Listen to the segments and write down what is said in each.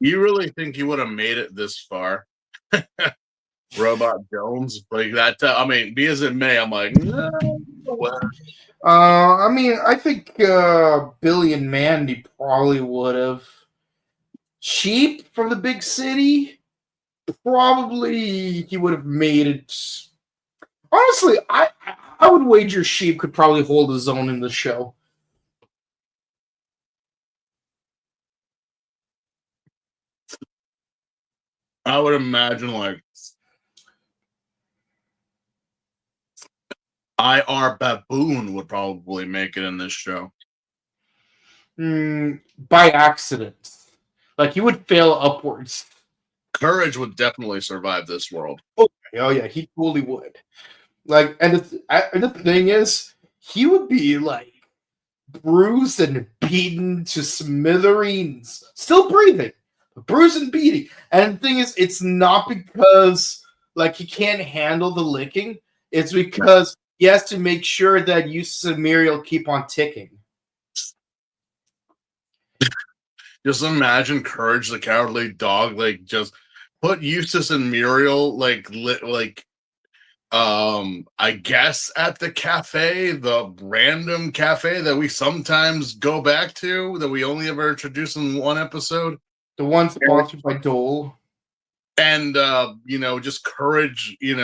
You really think he would have made it this far? Robot Jones, like that. I mean, be as it may, I'm like, no. I mean, I think Billy and Mandy probably would have. Sheep from the big city, probably he would have made it. Honestly, I would wager Sheep could probably hold his own in the show. I would imagine like IR Baboon would probably make it in this show. By accident. Like, he would fail upwards. Courage would definitely survive this world. Oh yeah, he totally would. Like, and the thing is, he would be like bruised and beaten to smithereens, still breathing, but bruised and beating. And the thing is, it's not because like he can't handle the licking. It's because he has to make sure that Eustace and Muriel keep on ticking. Just imagine Courage the Cowardly Dog, like just put Eustace and Muriel I guess at the cafe, the random cafe that we sometimes go back to, that we only ever introduced in one episode. The one sponsored by Dole. And just Courage, he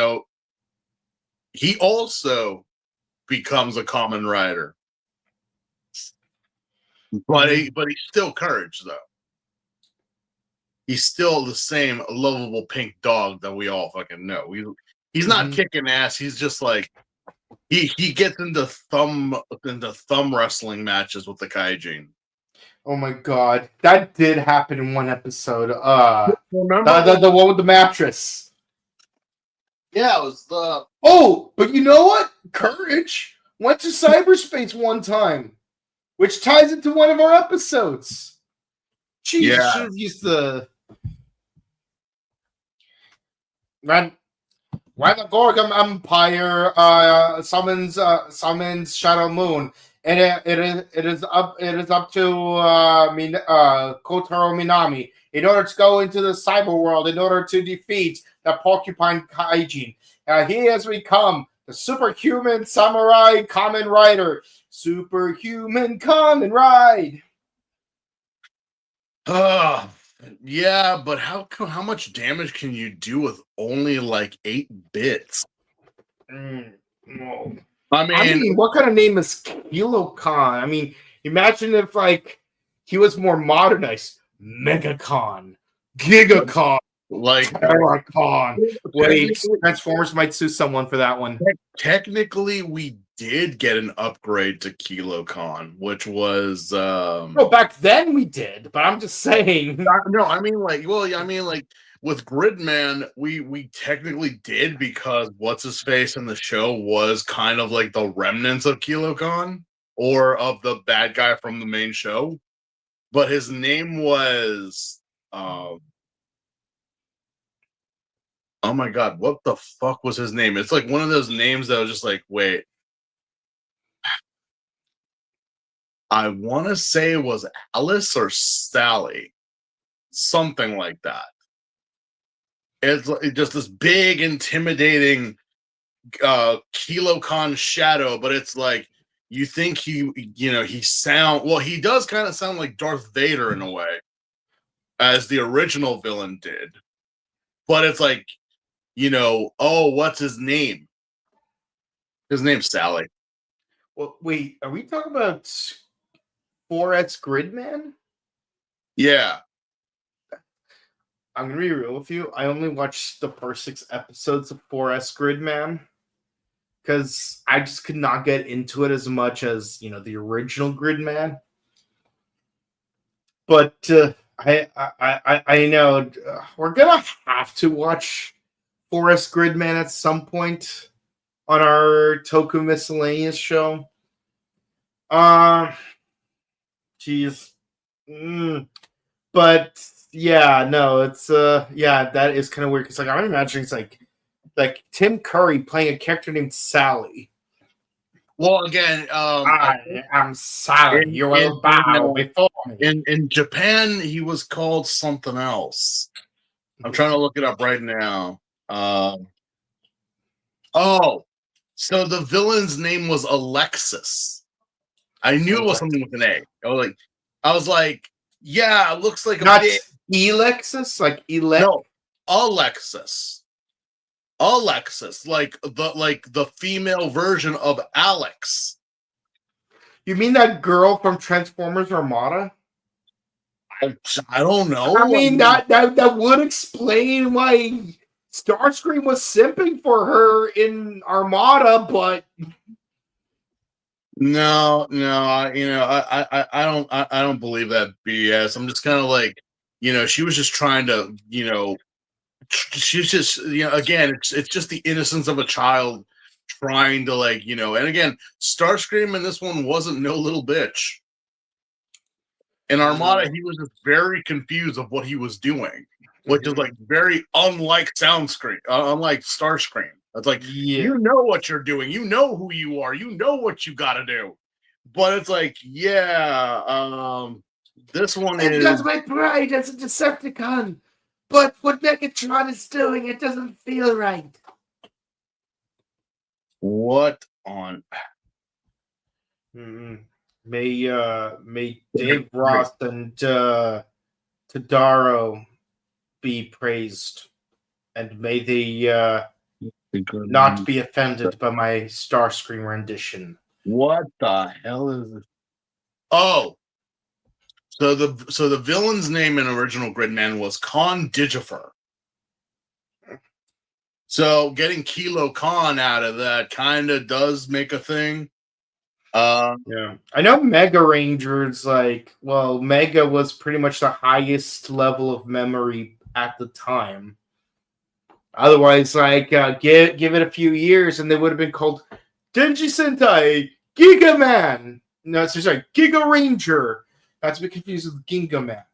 also becomes a Kamen Rider. But he's still Courage, though. He's still the same lovable pink dog that we all fucking know. He's not kicking ass. He's just like he gets into thumb wrestling matches with the Kaijin. Oh my god, that did happen in one episode. Remember the one with the mattress? Yeah, it was the. Oh, but you know what? Courage went to cyberspace one time, which ties into one of our episodes. Jesus, Yeah. should have used the. When the Gorgon Empire summons Shadow Moon, and it is up to Kotaro Minami in order to go into the cyber world in order to defeat the Porcupine Kaijin. He has become the superhuman samurai Kamen Rider. Superhuman Kamen Ride. Yeah, but how much damage can you do with only like 8 bits? No. I mean, what kind of name is Kilocon? I mean, imagine if like he was more modernized. Megacon, Gigacon, like Terracon. Wait, Transformers might sue someone for that one. Technically, we did get an upgrade to Kilocon, which was no, back then we did, but I'm just saying. No, I mean like with Gridman, we technically did, because what's his face in the show was kind of like the remnants of Kilocon or of the bad guy from the main show, but his name was oh my god, what the fuck was his name? It's like one of those names that was just like, wait. I want to say it was Alice or Sally. Something like that. It's just this big, intimidating Kilocon shadow, but it's like you think he does kind of sound like Darth Vader in a way, as the original villain did. But it's like, what's his name? His name's Sally. Well, wait, are we talking about 4X Gridman? Yeah. I'm going to be real with you. I only watched the first 6 episodes of 4S Gridman because I just could not get into it as much as, the original Gridman. But I know we're going to have to watch 4S Gridman at some point on our Toku Miscellaneous show. Jeez. But yeah, no, it's that is kind of weird because I'm imagining it's like Tim Curry playing a character named Sally. Well, again, I am silent. You will bow before me. in Japan, he was called something else. I'm trying to look it up right now. Oh, so the villain's name was Alexis. I knew it was something with an A. I was like, yeah, it looks like Not a bit. Alexis, like No, Alexis. Alexis, like the female version of Alex. You mean that girl from Transformers Armada? I don't know. I mean that would explain why Starscream was simping for her in Armada, but no, I don't believe that BS. I'm just kind of like, she was just trying to, she's just, again, it's just the innocence of a child trying to, like, and again, Starscream in this one wasn't no little bitch. In Armada, he was just very confused of what he was doing, which is like very unlike unlike Starscream. It's like, you know what you're doing, you know who you are, you know what you got to do, but it's like, this one is. That's my pride as a Decepticon, but what Megatron is doing, it doesn't feel right. What on? May Dave Ross and Tadaro be praised, and may they not be offended by my Starscream rendition. What the hell is this? Oh, so the villain's name in original Gridman was Khan Digifer. So getting Kilo Khan out of that kind of does make a thing. Yeah, I know Mega Rangers, Mega was pretty much the highest level of memory at the time. Otherwise, give it a few years and they would have been called Denji Sentai Giga Man. No, sorry, Giga Ranger. Not to be confused with Ginga Man.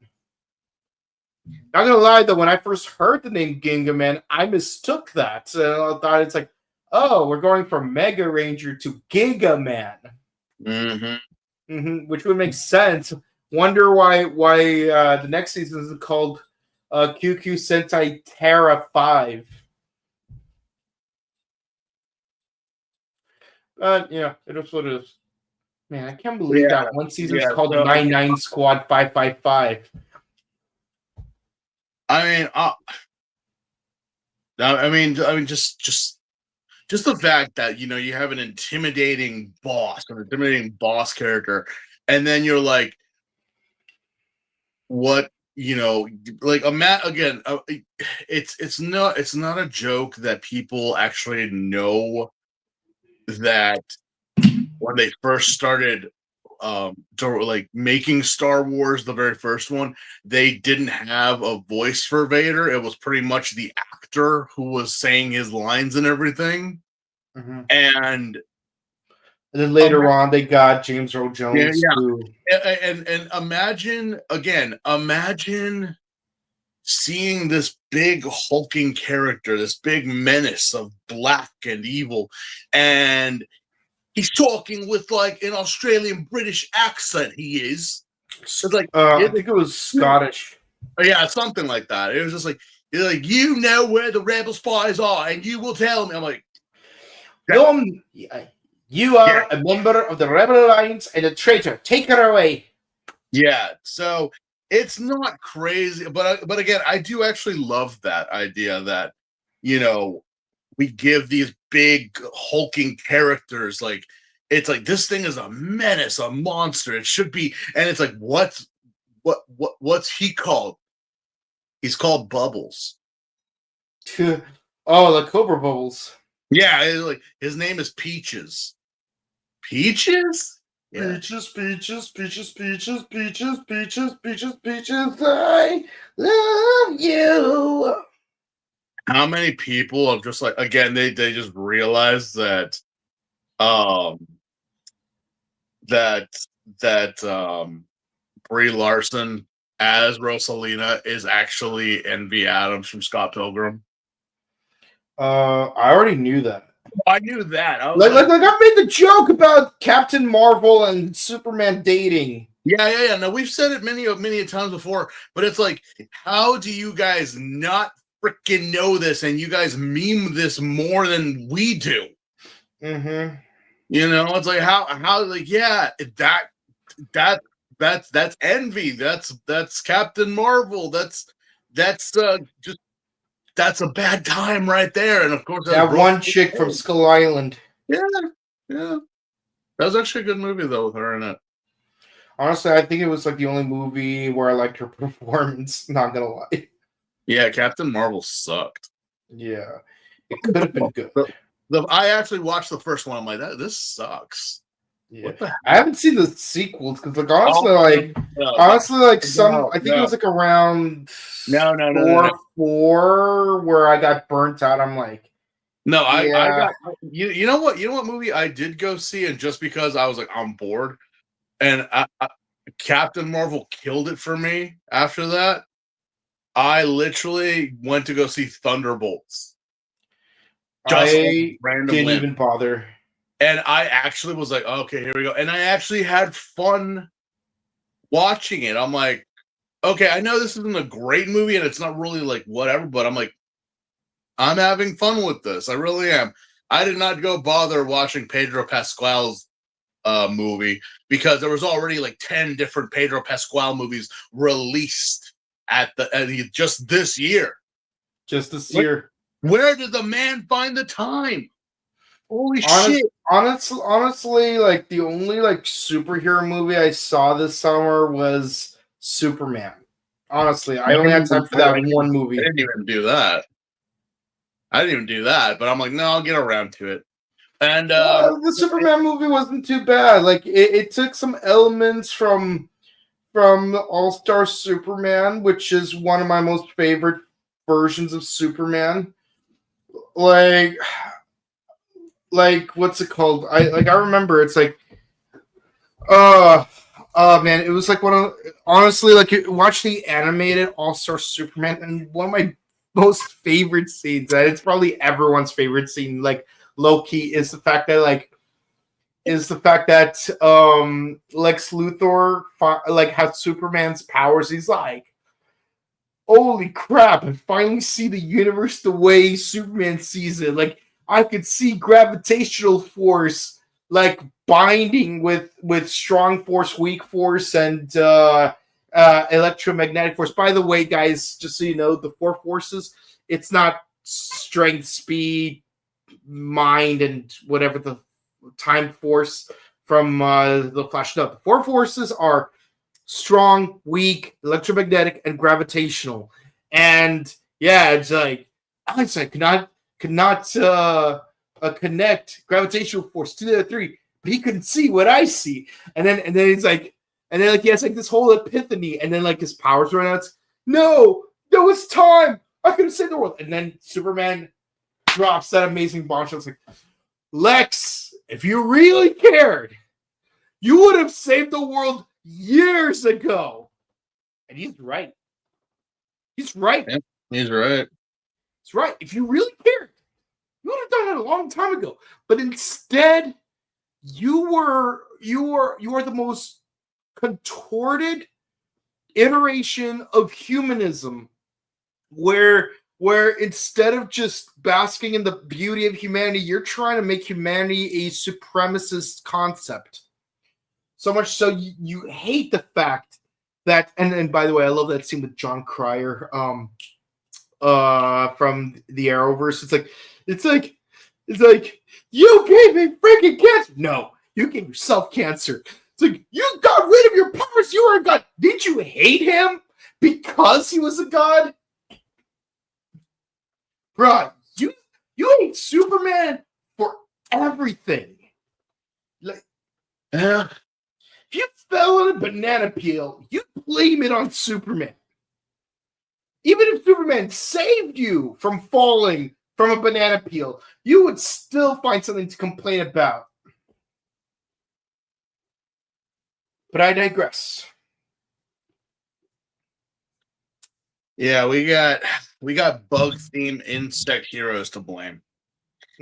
Not gonna lie though, when I first heard the name Ginga Man, I mistook that. And I thought it's like, oh, we're going from Mega Ranger to Giga Man. Which would make sense. Wonder why the next season is called QQ Sentai Terra 5. It is what it is. Man, I can't believe that one season is called 99 Squad 555. Just the fact that you have an intimidating boss character, and then you're like, what, like again, it's not a joke that people actually know that when they first started making Star Wars, the very first one, they didn't have a voice for Vader. It was pretty much the actor who was saying his lines and everything. And then later on, they got James Earl Jones. And imagine seeing this big hulking character, this big menace of black and evil, and he's talking with like an Australian British accent. He is. It's like I think it was Scottish. Yeah, something like that. It was just like, you know where the rebel spies are, and you will tell me. I'm like, you are a member of the Rebel Alliance and a traitor. Take her away. Yeah, so it's not crazy, but again, I do actually love that idea that we give these big hulking characters, like, it's like, this thing is a menace, a monster. It should be, and it's like, what's he called? He's called Bubbles. Oh, the Cobra Bubbles. Yeah, like his name is Peaches. Peaches? Yeah. Peaches. I love you. How many people have just like, again, they just realized that Brie Larson as Rosalina is actually Envy Adams from Scott Pilgrim. I already knew that. I knew that. I was like I made the joke about Captain Marvel and Superman dating. Yeah. No, we've said it many times before, but it's like, how do you guys not freaking know this? And you guys meme this more than we do. Mm-hmm. You know, it's like how like that's envy. That's Captain Marvel. That's just that's a bad time right there. And of course, That one chick from Skull Island. Yeah. That was actually a good movie though with her in it. Honestly, I think it was like the only movie where I liked her performance. Not gonna lie. Yeah, Captain Marvel sucked. Yeah, it could have been good. I actually watched the first one. I'm like, this sucks. Yeah, I haven't seen the sequels because, like, honestly, I think it was like around four where I got burnt out. I'm like, no, I got you know what movie I did go see, and just because I was like I'm bored, and Captain Marvel killed it for me. After that, I literally went to go see Thunderbolts. I didn't even bother. And I actually was like, okay, here we go. And I actually had fun watching it. I'm like, okay, I know this isn't a great movie and it's not really like whatever, but I'm like, I'm having fun with this. I really am. I did not go bother watching Pedro Pascal's movie because there was already like 10 different Pedro Pascal movies released just this year. Just this year. Where did the man find the time? Holy shit. Honestly, like the only like superhero movie I saw this summer was Superman. Honestly, I only had time for that one movie. I didn't even do that. But I'm like, no, I'll get around to it. And the Superman movie wasn't too bad. Like it took some elements from the All-Star Superman, which is one of my most favorite versions of Superman. Like what's it called? I remember it's like man, it was like honestly, like watch the animated All-Star Superman, and one of my most favorite scenes, and it's probably everyone's favorite scene, like low key, is the fact that Lex Luthor like has Superman's powers. He's like, holy crap, I finally see the universe the way Superman sees it. Like I could see gravitational force like binding with strong force, weak force, and electromagnetic force. By the way, guys, just so you know, the four forces, it's not strength, speed, mind, and whatever the time force from the Flash. No, the four forces are strong, weak, electromagnetic, and gravitational. And yeah, it's like Einstein could not connect gravitational force to the other three, but he couldn't see what I see. And then he's like, and then like he has like this whole epiphany, and then like his powers run out. No, there was time. I could have saved the world. And then Superman drops that amazing bombshell. It's like, Lex, if you really cared, you would have saved the world years ago. And he's right. He's right. Yeah, he's right. He's right. If you really cared, you would have done it a long time ago. But instead, you are the most contorted iteration of humanism, where instead of just basking in the beauty of humanity, you're trying to make humanity a supremacist concept. So much so you hate the fact that, and by the way, I love that scene with John Cryer from the Arrowverse. It's like you gave me freaking cancer. No, you gave yourself cancer. It's like you got rid of your powers. You were a god. Did you hate him because he was a god? Bruh, you hate Superman for everything. Like, yeah. If you fell on a banana peel, you blame it on Superman. Even if Superman saved you from falling from a banana peel, you would still find something to complain about. But I digress. Yeah, we got bug themed insect heroes to blame.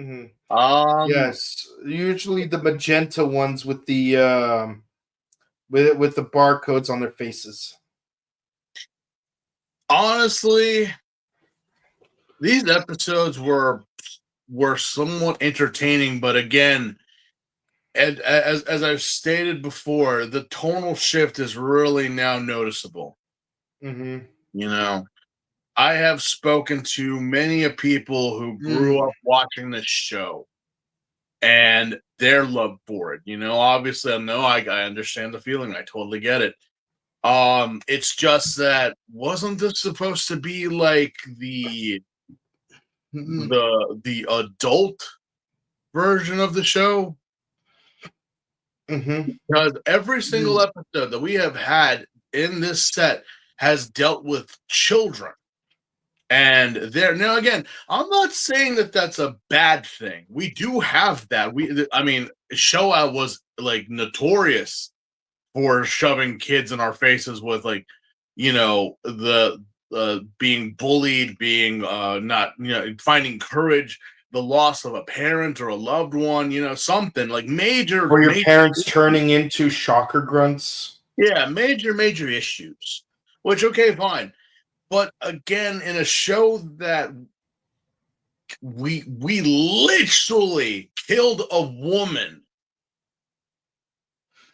Mhm. Um, Yes, usually the magenta ones with the with the barcodes on their faces. honestly, these episodes were somewhat entertaining, but again, and as I've stated before, the tonal shift is really now noticeable. Mm-hmm. You know, I have spoken to many of people who grew Mm. up watching this show and their love for it. Obviously, I know I understand the feeling. I totally get it. It's just that wasn't this supposed to be like Mm-mm. the adult version of the show? Mm-hmm. Because every single episode that we have had in this set has dealt with children. And there now again, I'm not saying that that's a bad thing. We do have that. I mean, Showa was like notorious for shoving kids in our faces with like, the being bullied, being not, finding courage, the loss of a parent or a loved one, something like major, Or your major, parents turning into shocker grunts. yeah, major issues. Which okay, fine. But again, in a show that we literally killed a woman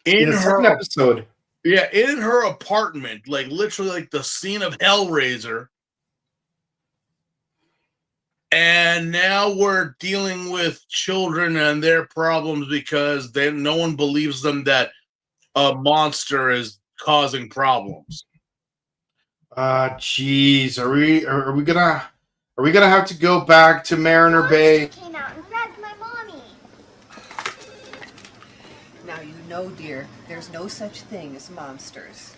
In in the her second episode. yeah, in her apartment, like literally like the scene of Hellraiser. And now we're dealing with children and their problems because no one believes them that a monster is causing problems. Jeez, are we gonna have to go back to Mariner Bay? Came out and grabbed my mommy. Now you know, dear, there's no such thing as monsters.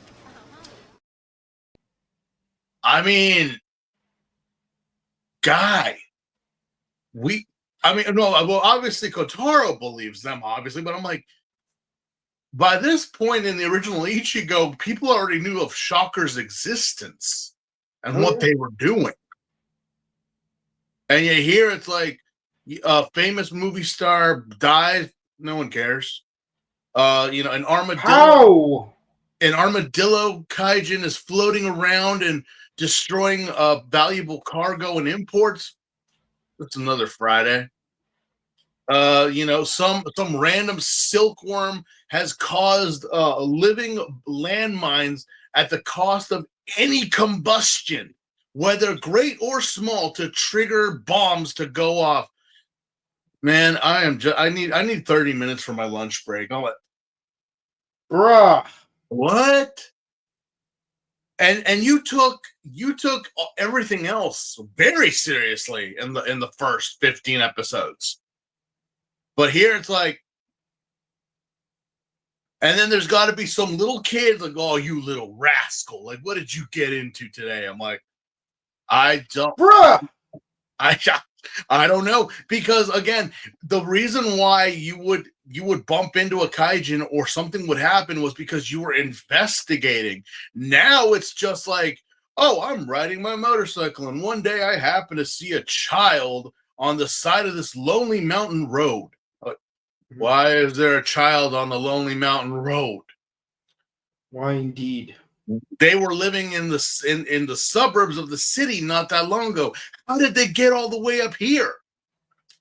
I mean, guy, no, well, obviously Kotaro believes them, obviously, but I'm like, by this point in the original Ichigo, people already knew of Shocker's existence and what they were doing. And you hear it's like a famous movie star dies, no one cares. An How? armadillo kaijin is floating around and destroying valuable cargo and imports. That's another Friday. Some random silkworm has caused living landmines at the cost of any combustion, whether great or small, to trigger bombs to go off. Man, I need 30 minutes for my lunch break. Bruh. What? And you took everything else very seriously in the first 15 episodes. But here it's like, and then there's got to be some little kid like, oh, you little rascal. Like, what did you get into today? I'm like, Bruh. I don't know. Because again, the reason why you would bump into a kaijin or something would happen was because you were investigating. Now it's just like, oh, I'm riding my motorcycle, and one day I happen to see a child on the side of this lonely mountain road. Why is there a child on the lonely mountain road? Why indeed? They were living in the suburbs of the city not that long ago. How did they get all the way up here?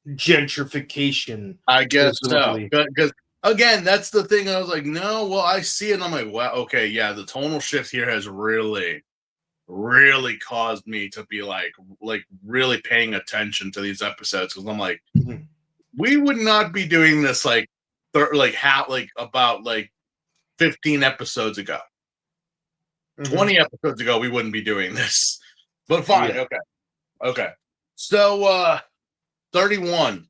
Gentrification. I guess so. presumably. Because again, that's the thing. I was like, no, well, I see it. And I'm like, wow, okay, yeah, the tonal shift here has really, really caused me to be like really paying attention to these episodes. Because I'm like, Mhm. we would not be doing this about 15 episodes ago. Mhm. 20 episodes ago, we wouldn't be doing this. But fine, Yeah. okay. So 31.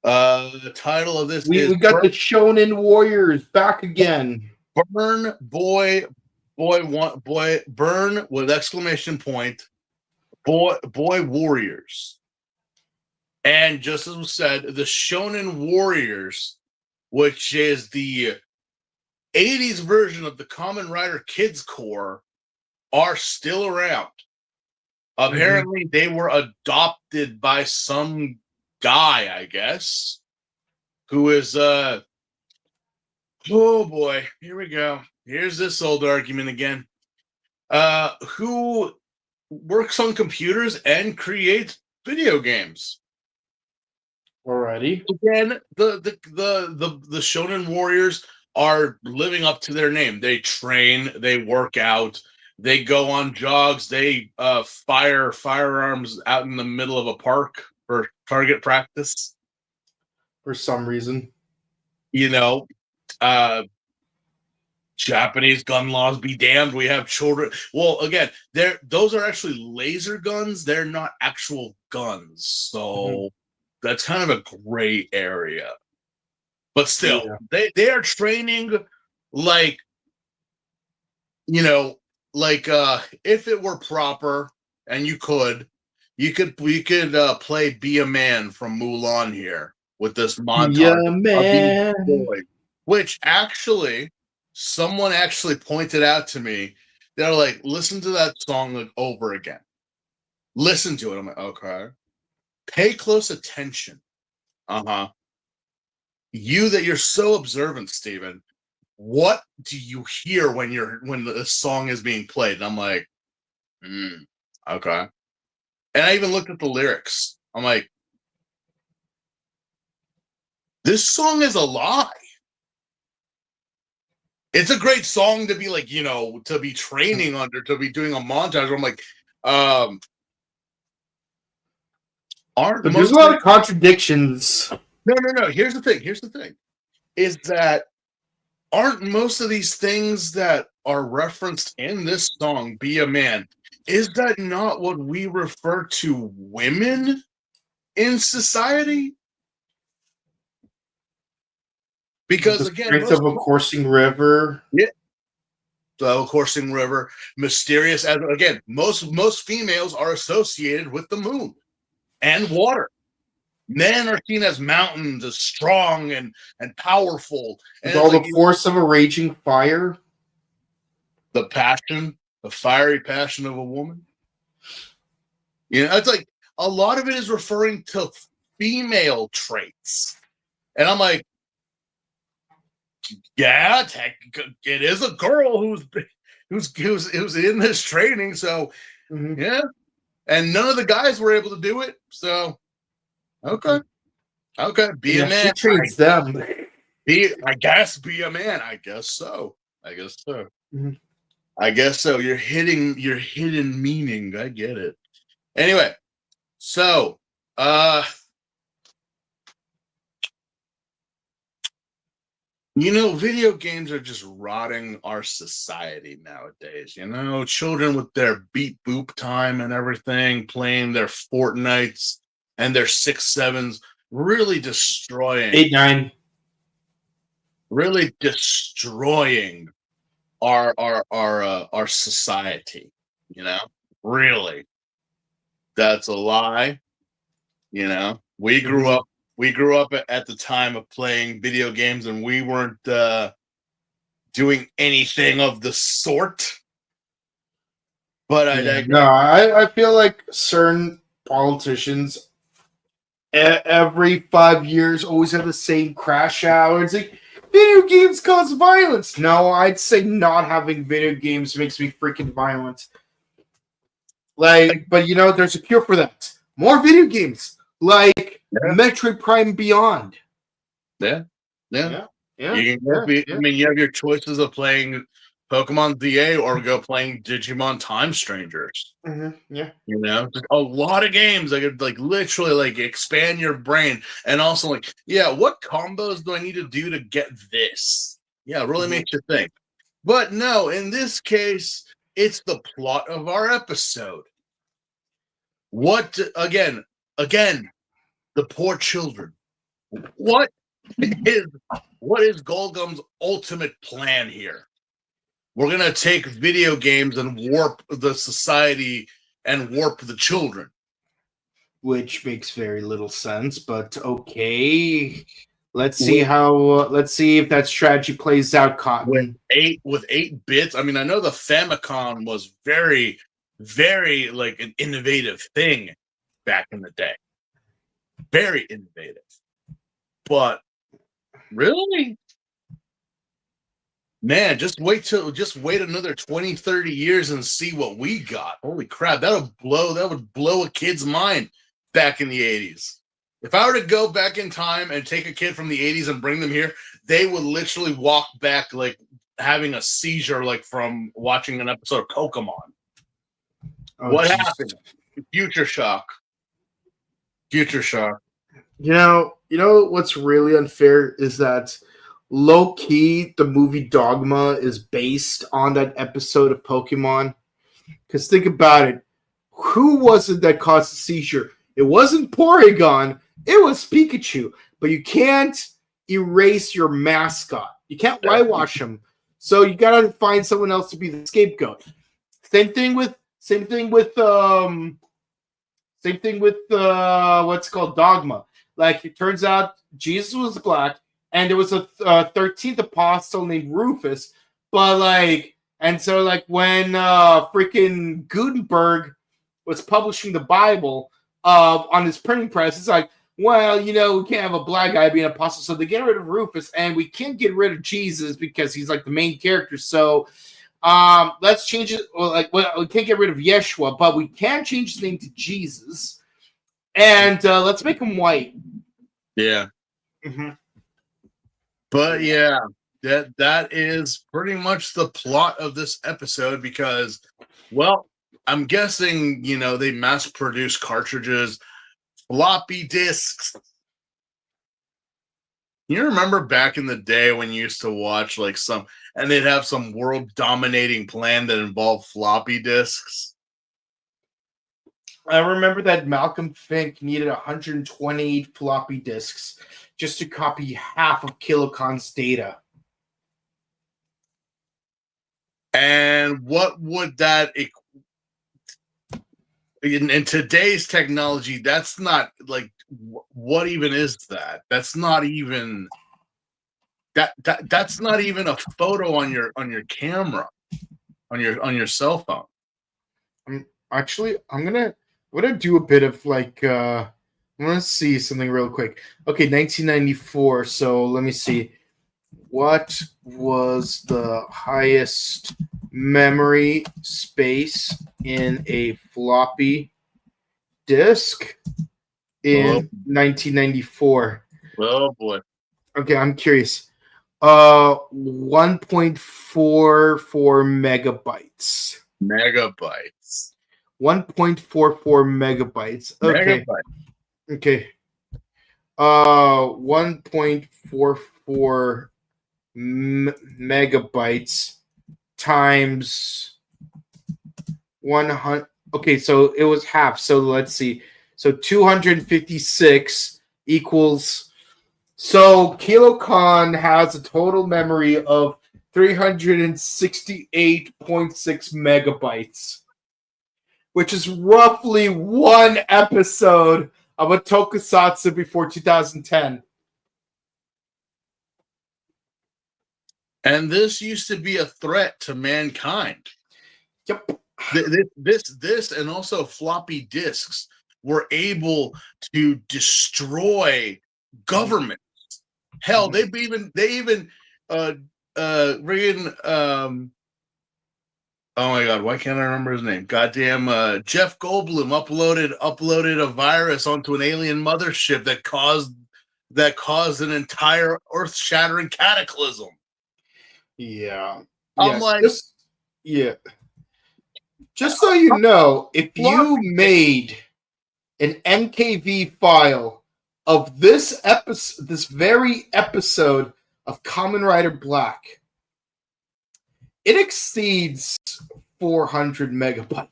The title of this is We got the Shonen Warriors back again. Burn Burn with exclamation point, Boy Warriors. And just as was said, the Shonen Warriors, which is the 80s version of the Kamen Rider Kids Corps, are still around. Apparently, they were adopted by some guy, I guess, who is oh boy, here we go. Here's this old argument again. Who works on computers and creates video games. Alrighty. Again, the Shonen Warriors are living up to their name. They train, they work out, they go on jogs, they fire firearms out in the middle of a park for target practice. For some reason. You know, Japanese gun laws be damned. We have children. Well, again, those are actually laser guns. They're not actual guns. So that's kind of a gray area. But still, they are training like, if it were proper and you could play Be a Man from Mulan here with this montage. Be a man. Which actually someone actually pointed out to me. They're like, listen to that song like over again. Listen to it. I'm like, okay. Pay close attention. You're so observant, Steven. What do you hear when the song is being played? And I'm like, okay. And I even looked at the lyrics. I'm like, this song is a lie. It's a great song to be like, to be training under, to be doing a montage where I'm like, there's a lot of contradictions. No. Here's the thing. Is that aren't most of these things that are referenced in this song, Be a Man, is that not what we refer to women in society? Because the again, strength of a coursing river. Yeah. The coursing river, mysterious as again, most females are associated with the moon and water. Men are seen as mountains, as strong and powerful. With all the force of a raging fire. The passion, the fiery passion of a woman. It's like a lot of it is referring to female traits. And I'm like, yeah, it is a girl who's in this training. So, yeah. And none of the guys were able to do it. So, okay. Be a man. She trains them. Be a man. I guess so. I guess so. You're hitting your hidden meaning. I get it. Anyway, so video games are just rotting our society nowadays. Children with their beep boop time and everything, playing their Fortnites and their 6-7s, really destroying 8-9. Really destroying our society. Really, that's a lie. We grew up. We grew up at the time of playing video games, and we weren't doing anything of the sort. But I feel like certain politicians every 5 years always have the same crash out. It's like, video games cause violence. No, I'd say not having video games makes me freaking violent. But there's a cure for that. More video games, like Metroid Prime Beyond. Yeah. You can go you have your choices of playing Pokemon ZA or go playing Digimon Time Strangers. Just a lot of games that could literally expand your brain, and also what combos do I need to do to get this? Yeah, it really makes you think. But no, in this case, it's the plot of our episode. What again? The poor children. What is Golgum's ultimate plan here? We're going to take video games and warp the society and warp the children. Which makes very little sense, but okay. Let's see if that strategy plays out, Cotton. With 8 bits. I mean, I know the Famicom was very, very an innovative thing back in the day. very innovative. But really, man, just wait another 20, 30 years and see what we got. Holy crap, that would blow a kid's mind back in the 80s. If I were to go back in time and take a kid from the 80s and bring them here, they would literally walk back like having a seizure, like from watching an episode of Pokemon. What happened? Future shock. Future shock. You know what's really unfair is that low key the movie Dogma is based on that episode of Pokemon. Because think about it, who was it that caused the seizure? It wasn't Porygon, it was Pikachu. But you can't erase your mascot. You can't whitewash him. So you gotta find someone else to be the scapegoat. Same thing with what's called Dogma. Like, it turns out Jesus was black, and there was a 13th apostle named Rufus. But when freaking Gutenberg was publishing the Bible on his printing press, it's like, well, we can't have a black guy be an apostle, so they get rid of Rufus, and we can't get rid of Jesus because he's like the main character. So let's change it. We can't get rid of Yeshua, but we can change his name to Jesus. And let's make him white. Yeah. Mm-hmm. But yeah, that is pretty much the plot of this episode because, well, I'm guessing, they mass produce cartridges, floppy disks. You remember back in the day when you used to watch and they'd have some world dominating plan that involved floppy disks? I remember that Malcolm Fink needed 128 floppy disks just to copy half of Kilocon's data. And what would that in today's technology? That's not what even is that? That's not even that's not even a photo on your camera on your cell phone. I'm gonna do a bit of I'm gonna see something real quick. Okay, 1994. So let me see. What was the highest memory space in a floppy disk in 1994? Oh boy. Okay, I'm curious. 1.44 megabytes. 1.44 megabytes. Okay. Okay. 1.44 megabytes times 100. Okay, so it was half. So let's see. So 256 equals. So Kilocon has a total memory of 368.6 megabytes, which is roughly one episode of a tokusatsu before 2010. And this used to be a threat to mankind. Yep. This and also floppy disks were able to destroy governments. Hell, they even oh my god, why can't I remember his name? Goddamn, Jeff Goldblum uploaded a virus onto an alien mothership that caused an entire earth-shattering cataclysm. Yeah. I'm just so you know, if you made an MKV file of this very episode of Kamen Rider Black, it exceeds 400 megabytes.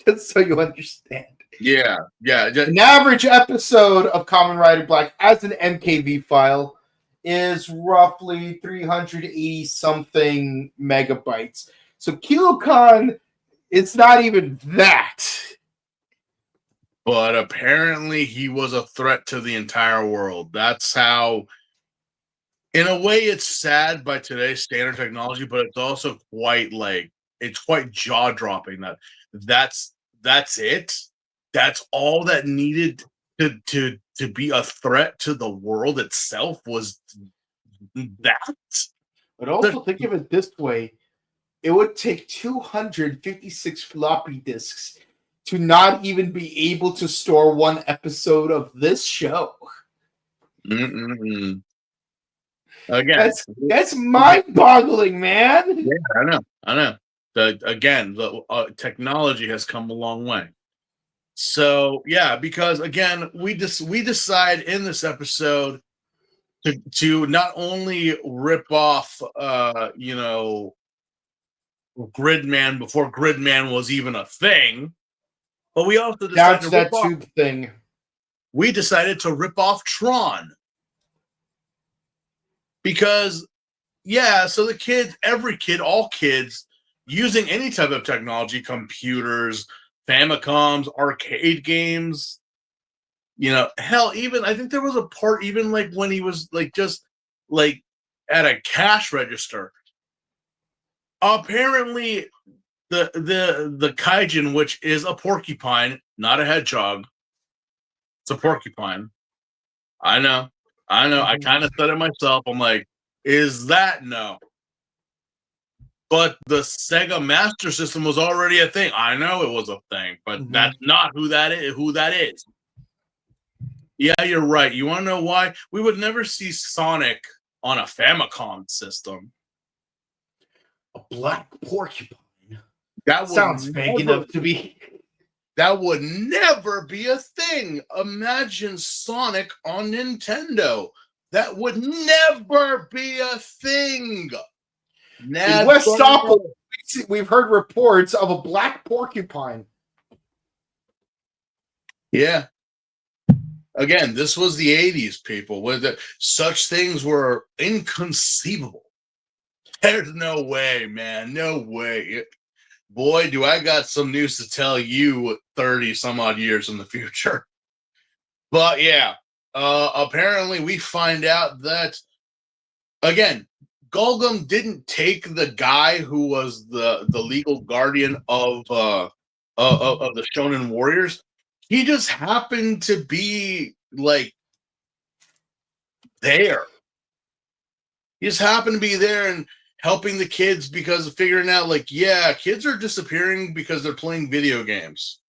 Just so you understand. Yeah. An average episode of Kamen Rider Black as an MKV file is roughly 380 something megabytes. So Kilocon, it's not even that. But apparently he was a threat to the entire world. That's how, in a way, it's sad by today's standard technology, but it's also quite jaw-dropping that's it. That's all that needed to be a threat to the world itself was that. But also think of it this way: it would take 256 floppy disks to not even be able to store one episode of this show. Mm-mm-mm. Again, that's mind-boggling, man. yeah, I know. The technology has come a long way. So yeah, because again, we decide in this episode to not only rip off, Gridman before Gridman was even a thing, but we also decided That's that tube thing. We decided to rip off Tron because, yeah, so the kids, all kids using any type of technology, computers, Famicoms, arcade games, hell, even I think there was a part even like when he was like just like at a cash register. Apparently, the kaijin, which is a porcupine, not a hedgehog, it's a porcupine. I know. I kind of said it myself. I'm like, is that no? But the Sega Master System was already a thing. I know it was a thing, but that's not who that is. Yeah, you're right. You want to know why? We would never see Sonic on a Famicom system. A black porcupine. That sounds fake enough to be. That would never be a thing. Imagine Sonic on Nintendo. That would never be a thing. In West Stockholm, we've heard reports of a black porcupine. Yeah. Again, this was the 80s, people. Such things were inconceivable. There's no way, man. No way. Boy, do I got some news to tell you 30 some odd years in the future. But yeah, apparently we find out that, again, Golgum didn't take the guy who was the legal guardian of the Shonen Warriors. He just happened to be like there. He just happened to be there and helping the kids because of figuring out, like, yeah, kids are disappearing because they're playing video games.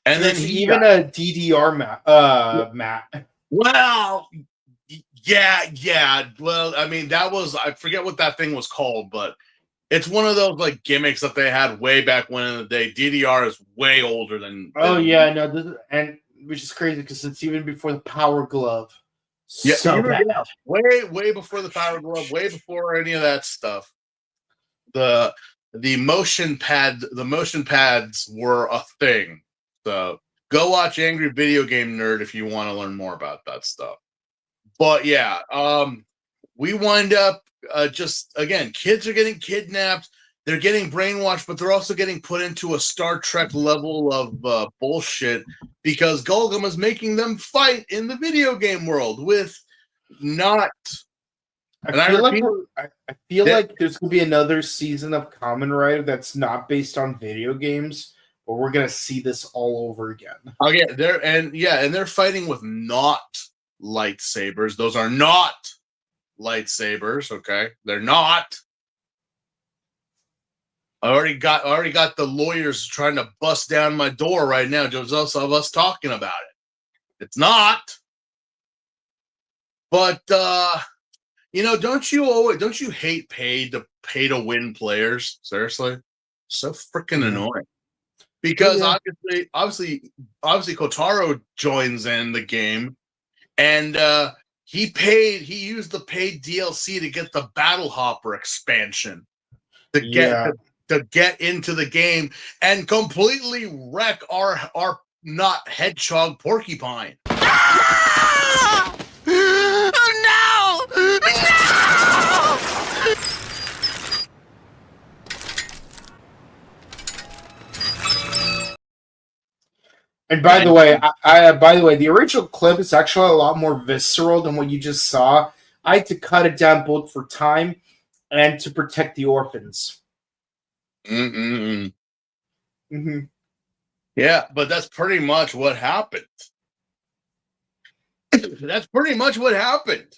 And then even a DDR map. Well, yeah. Well, I mean, I forget what that thing was called, but it's one of those like gimmicks that they had way back when in the day. DDR is way older than. Yeah, no, and which is crazy because it's even before the Power Glove. Yeah, so bad. Way before the Power Glove, way before any of that stuff. The motion pads were a thing. So go watch Angry Video Game Nerd if you want to learn more about that stuff. But yeah, we wind up just again, kids are getting kidnapped. They're getting brainwashed, but they're also getting put into a Star Trek level of bullshit because Golgum is making them fight in the video game world with not. I feel like there's going to be another season of Kamen Rider that's not based on video games, but we're going to see this all over again. Oh yeah, they're fighting with not lightsabers. Those are not lightsabers. Okay, they're not. I already got the lawyers trying to bust down my door right now just of us talking about it. It's not. But don't you hate pay to win players? Seriously? So freaking annoying. Because obviously Kotaro joins in the game and he used the paid DLC to get the Battle Hopper expansion to get into the game and completely wreck our not hedgehog porcupine. Ah! Oh, no! No! And by the way, the original clip is actually a lot more visceral than what you just saw. I had to cut it down both for time and to protect the orphans. Mm-mm-mm. Mm-hmm. Yeah, but that's pretty much what happened. That's pretty much what happened.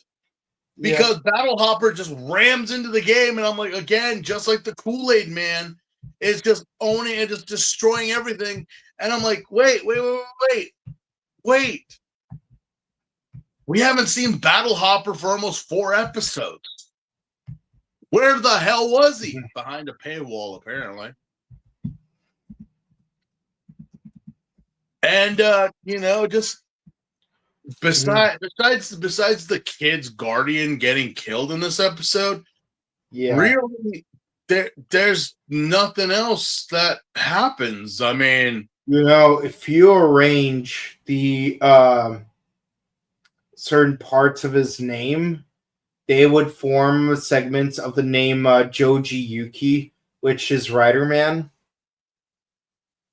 Because Battle Hopper just rams into the game, and I'm like, again, just like the Kool-Aid Man is just owning and just destroying everything. And I'm like, wait. We haven't seen Battle Hopper for almost 4 episodes. Where the hell was he? Behind a paywall, apparently. And just besides the kid's guardian getting killed in this episode, really there's nothing else that happens. I mean, if you arrange the certain parts of his name, they would form segments of the name Joji Yuki, which is Rider Man.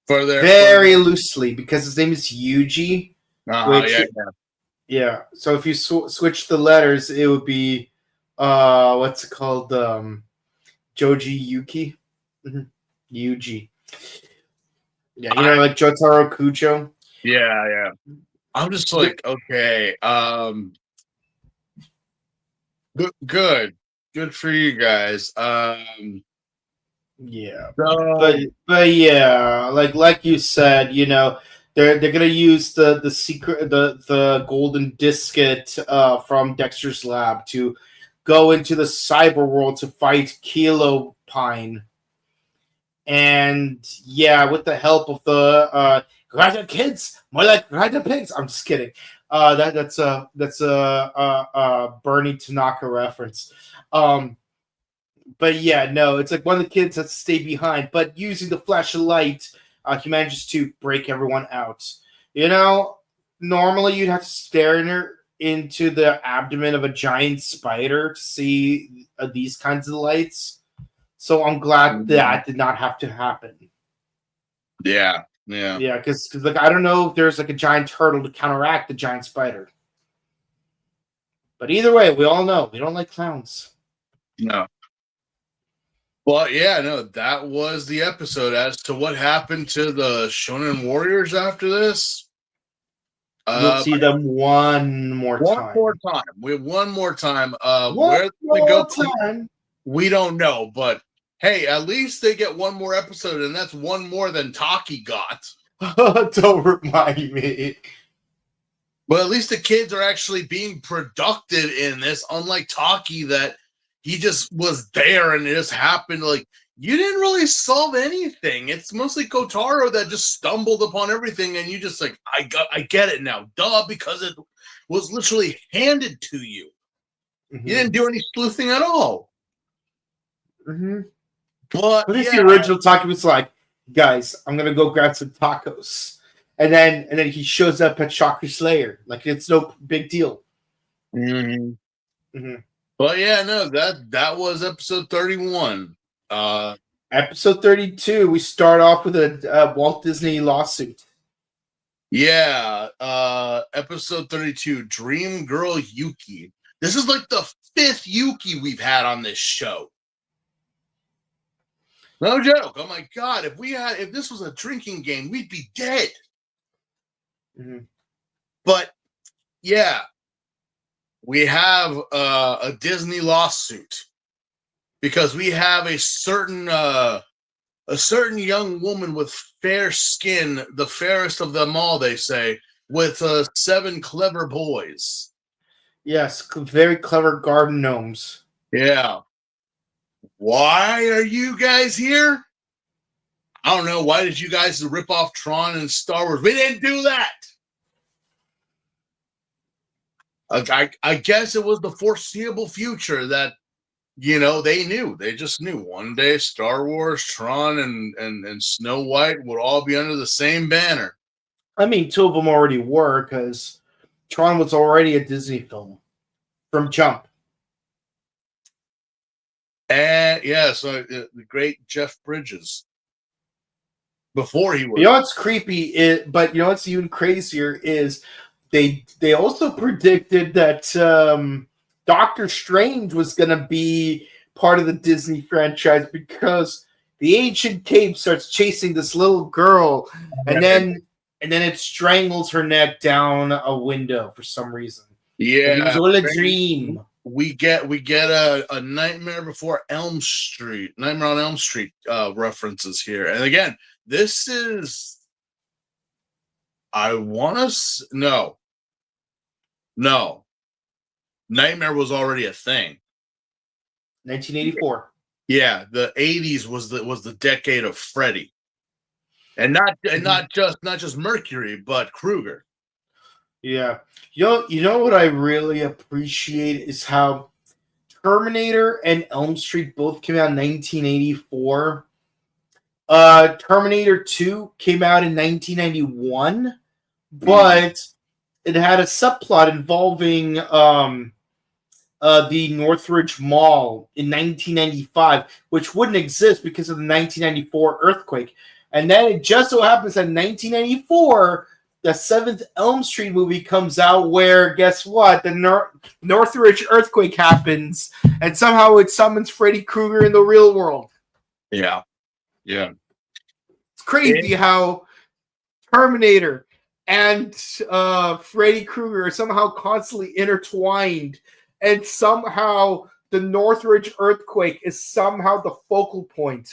Very loosely, because his name is Yuji. Yeah. So if you switch the letters, it would be what's it called? Joji Yuki. Yuji. Yeah, like Jotaro Kujo. Yeah. I'm just like, okay. Good for you guys. Yeah, but yeah, like you said, they're gonna use the secret the golden disket from Dexter's lab to go into the cyber world to fight Kilo Pine, and with the help of the Rider kids, more like Rider pigs. I'm just kidding. That's a Bernie Tanaka reference. But it's like one of the kids has to stay behind, but using the flash of light, he manages to break everyone out. Normally you'd have to stare into the abdomen of a giant spider to see these kinds of lights. So I'm glad that did not have to happen. Yeah, because I don't know if there's like a giant turtle to counteract the giant spider. But either way, we all know we don't like clowns. No. Well, that was the episode. As to what happened to the Shonen Warriors after this, we'll see them one more time. We have one more time. Where they go? We don't know, but hey, at least they get one more episode, and that's one more than Taki got. Don't remind me. But at least the kids are actually being productive in this, unlike Taki that he just was there and it just happened. Like, you didn't really solve anything. It's mostly Kotaro that just stumbled upon everything, and you just like, I get it now. Duh, because it was literally handed to you. You didn't do any sleuthing at all. But the original Taki was like, guys, I'm gonna go grab some tacos. And then he shows up at Chakra Slayer. Like, it's no big deal. But that was episode 31. Episode 32, we start off with a Walt Disney lawsuit. Episode 32, Dream Girl Yuki. This is like the 5th Yuki we've had on this show. No joke. Oh my god, if this was a drinking game, we'd be dead. But we have a Disney lawsuit because we have a certain young woman with fair skin, the fairest of them all, they say, with 7 clever boys. Yes, very clever garden gnomes. Yeah. Why are you guys here? I don't know. Why did you guys rip off Tron and Star Wars? We didn't do that. I guess it was the foreseeable future that, they knew. They just knew one day Star Wars, Tron, and Snow White would all be under the same banner. I mean, 2 of them already were, because Tron was already a Disney film from Jump. And so the great Jeff Bridges. Before he was. What's creepy but what's even crazier is they also predicted that Doctor Strange was going to be part of the Disney franchise because the ancient cape starts chasing this little girl, and then it strangles her neck down a window for some reason. It was Yeah, all a dream. we get a Nightmare Before Elm Street, Nightmare on Elm Street references here, and again, this is no, Nightmare was already a thing. 1984. Yeah, the 80s was the decade of Freddy, and not just Mercury, but Krueger. Yeah. You know what I really appreciate is how Terminator and Elm Street both came out in 1984. Terminator 2 came out in 1991, but it had a subplot involving the Northridge Mall in 1995, which wouldn't exist because of the 1994 earthquake. And then it just so happens that in 1994, the 7th Elm Street movie comes out where, guess what? The Northridge earthquake happens, and somehow it summons Freddy Krueger in the real world. Yeah. Yeah. It's crazy how Terminator and Freddy Krueger are somehow constantly intertwined, and somehow the Northridge earthquake is somehow the focal point.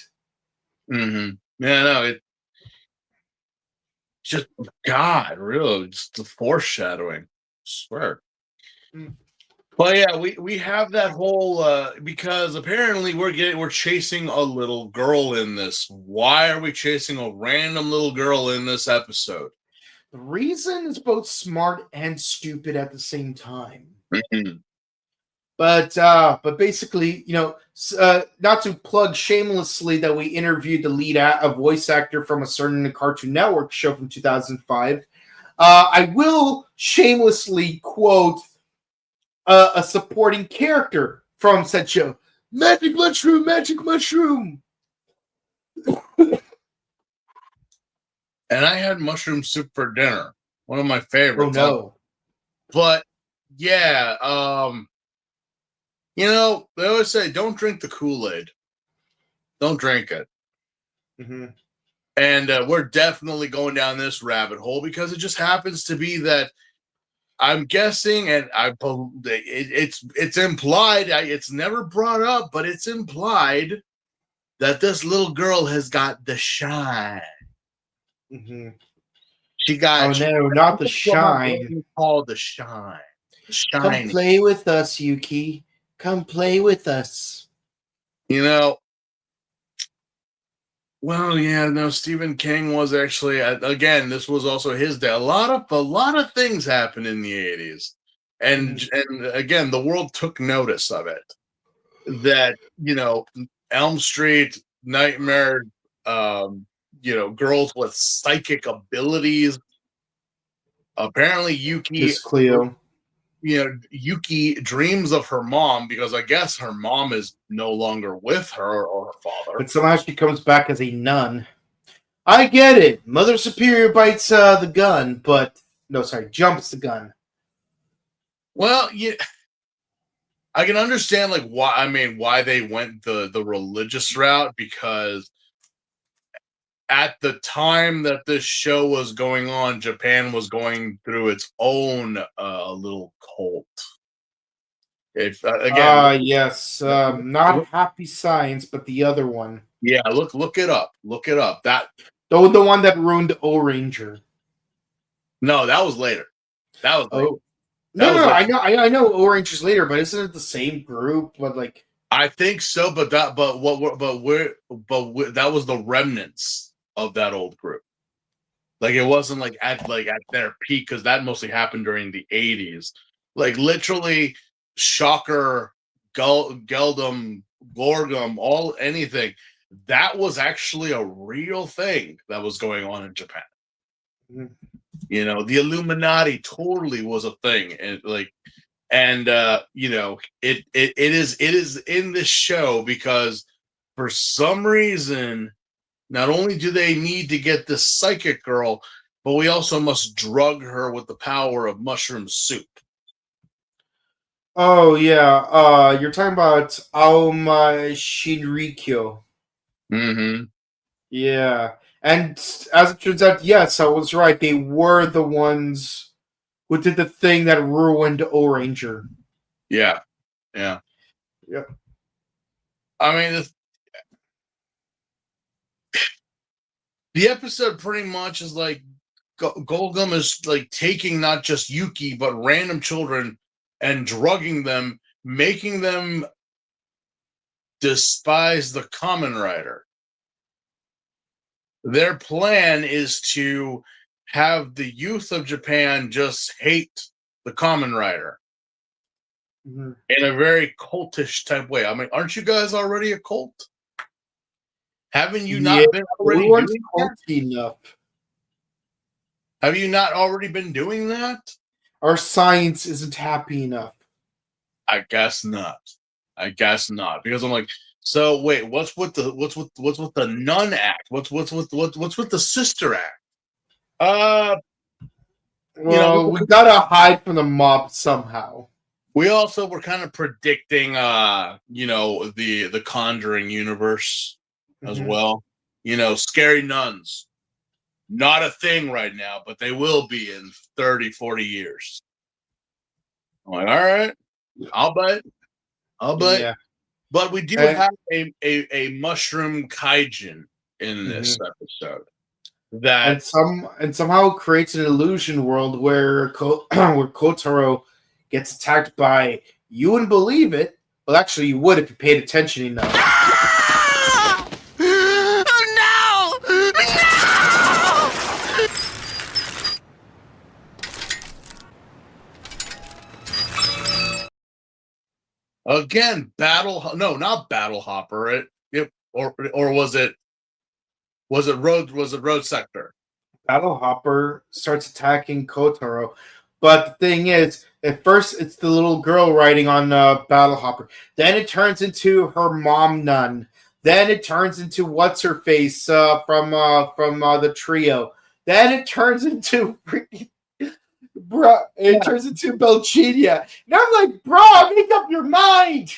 Mm-hmm. Yeah, no, it just God, really, just the foreshadowing. I swear. But yeah, we have that whole because apparently we're chasing a little girl in this. Why are we chasing a random little girl in this episode? The reason is both smart and stupid at the same time. Mm-hmm. But basically, not to plug shamelessly that we interviewed the lead voice actor from a certain Cartoon Network show from 2005. I will shamelessly quote a supporting character from said show. Magic mushroom, magic mushroom. And I had mushroom soup for dinner. One of my favorites. Oh no. But yeah, they always say don't drink the Kool-Aid. Don't drink it. Mm-hmm. And we're definitely going down this rabbit hole because it just happens to be that I'm guessing, and it's implied. It's never brought up, but it's implied that this little girl has got the shine. Mm-hmm. She got. Oh no, not the shine. Called the shine. Come play with us, Yuki. Come play with us. Well, yeah, no. Stephen King was actually again. This was also his day. A lot of things happened in the 80s, and again, the world took notice of it. That Elm Street, Nightmare, girls with psychic abilities. Apparently, Yuki. Miss Cleo. Yuki dreams of her mom because I guess her mom is no longer with her or her father. But somehow she comes back as a nun. I get it. Mother Superior bites the gun, but jumps the gun. Well, yeah, I can understand why they went the religious route, because at the time that this show was going on, Japan was going through its own little cult. Yes, not Happy Science, but the other one. Yeah, look it up. Look it up. That the one that ruined O Ranger. No, that was later. That was later. No, I know O Ranger's later, but isn't it the same group? But I think so, but that was the remnants of that old group. It wasn't at their peak, because that mostly happened during the 80s. Literally, Shocker, Geldum, Gorgum, anything. That was actually a real thing that was going on in Japan. Mm-hmm. The Illuminati totally was a thing, and it is in this show because for some reason, not only do they need to get this psychic girl, but we also must drug her with the power of mushroom soup. Oh yeah, you're talking about Aoma Shinrikyo. Mm-hmm. Yeah. And as it turns out, yes, I was right. They were the ones who did the thing that ruined O-Ranger. Yeah. Yeah. Yep. I mean, the episode pretty much is like Golgum is like taking not just Yuki, but random children and drugging them, making them despise the Kamen Rider. Their plan is to have the youth of Japan just hate the Kamen Rider Mm-hmm. in a very cultish type way. I mean, aren't you guys already a cult? Haven't you Yeah, not been we already weren't doing that? culty enough. Have you not already been doing that? Our science isn't happy enough. I guess not. I guess not. Because I'm like, so wait, what's with the nun act? What's with the sister act? Well, we gotta hide from the mob somehow. We also were kind of predicting the Conjuring universe as Mhm. well. Scary nuns. Not a thing right now, but they will be in 30, 40 years. I'm like, all right, I'll bet. Yeah. But we do And- have a mushroom kaijin in this episode. That and somehow it creates an illusion world where where Kotaro gets attacked by, you wouldn't believe it, well actually you would if you paid attention enough. Ah! Oh, no! No! again, not Battle Hopper. Or was it Road Sector? Battle Hopper starts attacking Kotaro, but the thing is, at first it's the little girl riding on Battle Hopper. Then it turns into her mom nun. Then it turns into what's her face from the trio. Then it turns into turns into Belchidia. And I'm like, bro, make up your mind.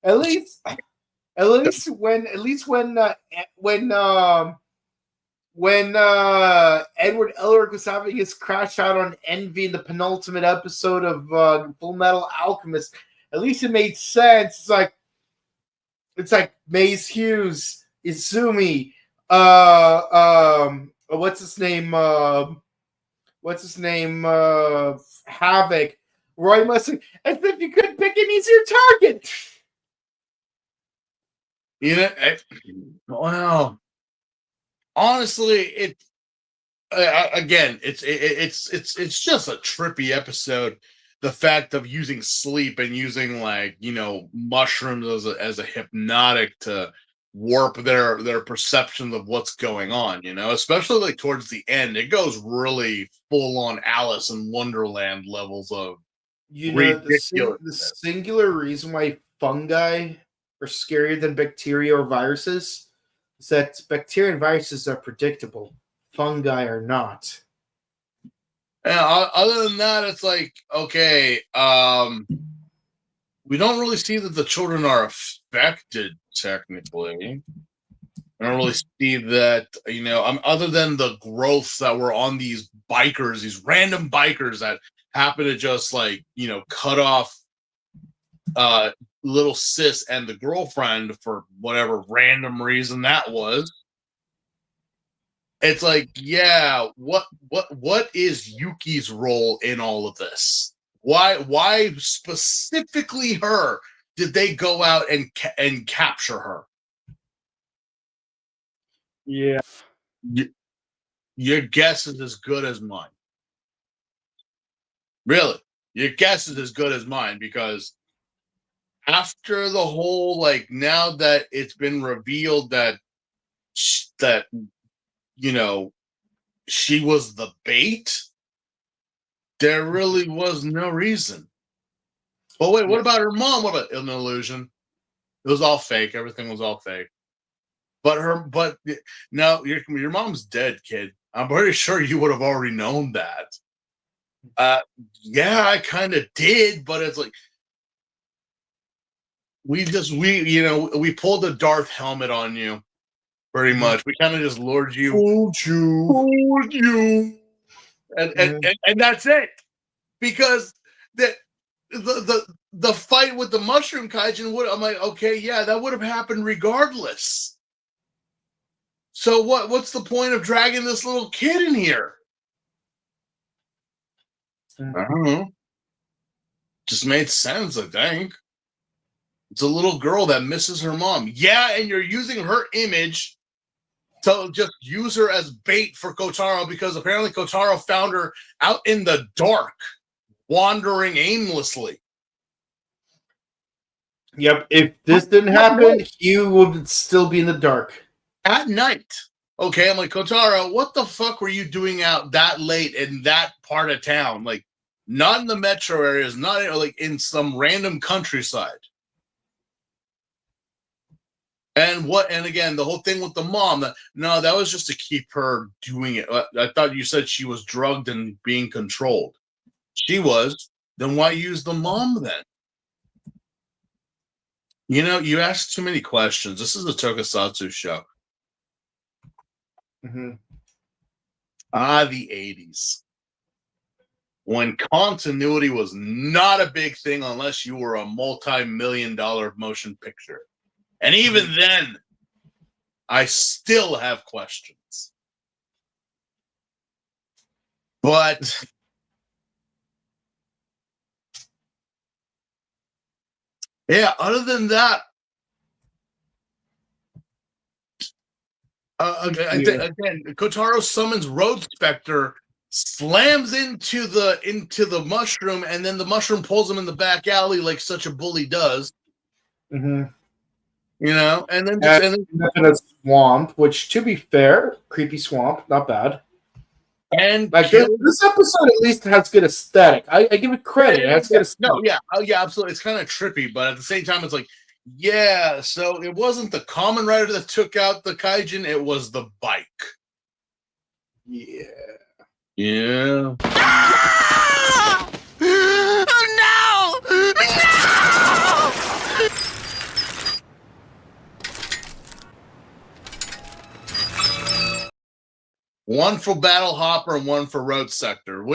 At least when Edward Elric was having his crash out on Envy in the penultimate episode of Full Metal Alchemist, at least it made sense. It's like Maze Hughes, Izumi, what's his name? Havoc, Roy Mustang, as if you couldn't pick an easier target. Well, honestly, it's just a trippy episode. The fact of using sleep and using mushrooms as a hypnotic to warp their perceptions of what's going on, especially like towards the end, it goes really full on Alice in Wonderland levels of the singular reason why fungi are scarier than bacteria or viruses is that bacteria and viruses are predictable. Fungi are not. Yeah, other than that, it's like, okay, we don't really see that the children are affected technically. I don't really see that, other than the growth that were on these random bikers that happen to just cut off little sis and the girlfriend for whatever random reason that was. It's like, yeah, what is Yuki's role in all of this? Why specifically her did they go out and capture her? Yeah. Your guess is as good as mine. Really, your guess is as good as mine, because after the whole, now that it's been revealed that she was the bait, there really was no reason. But wait, what about her mom? What about an illusion? It was all fake. Everything was all fake. But no, your mom's dead, kid. I'm pretty sure you would have already known that. Yeah, I kind of did, but it's like, we pulled the Darth helmet on you, pretty much. We kind of just lured you, fooled you, and that's it. Because the fight with the mushroom kaijin I'm like, okay, yeah, that would have happened regardless. So what's the point of dragging this little kid in here? I don't know. Just made sense, I think. It's a little girl that misses her mom. Yeah, and you're using her image to just use her as bait for Kotaro because apparently Kotaro found her out in the dark, wandering aimlessly. Yep. If this didn't happen, you would still be in the dark. At night. Okay, I'm like, Kotaro, what the fuck were you doing out that late in that part of town? Like, not in the metro areas, not like in some random countryside. And again, the whole thing with the mom, that was just to keep her doing it. I thought you said she was drugged and being controlled. She was. Then why use the mom then? You ask too many questions. This is a tokusatsu show. Mm-hmm. The 80s. When continuity was not a big thing unless you were a multi-million-dollar motion picture. And even then, I still have questions. But yeah, other than that, again, Kotaro summons Road Spectre, slams into the mushroom, and then the mushroom pulls him in the back alley like such a bully does. Mm-hmm. And then a swamp, which, to be fair, creepy swamp, not bad. And like this episode at least has good aesthetic. I give it credit. It has good aesthetic. No, yeah, absolutely. It's kind of trippy, but at the same time, it's like, yeah. So it wasn't the Kamen Rider that took out the kaijin; it was the bike. Yeah. Ah! Oh, no! No! One for Battle Hopper and one for Road Sector.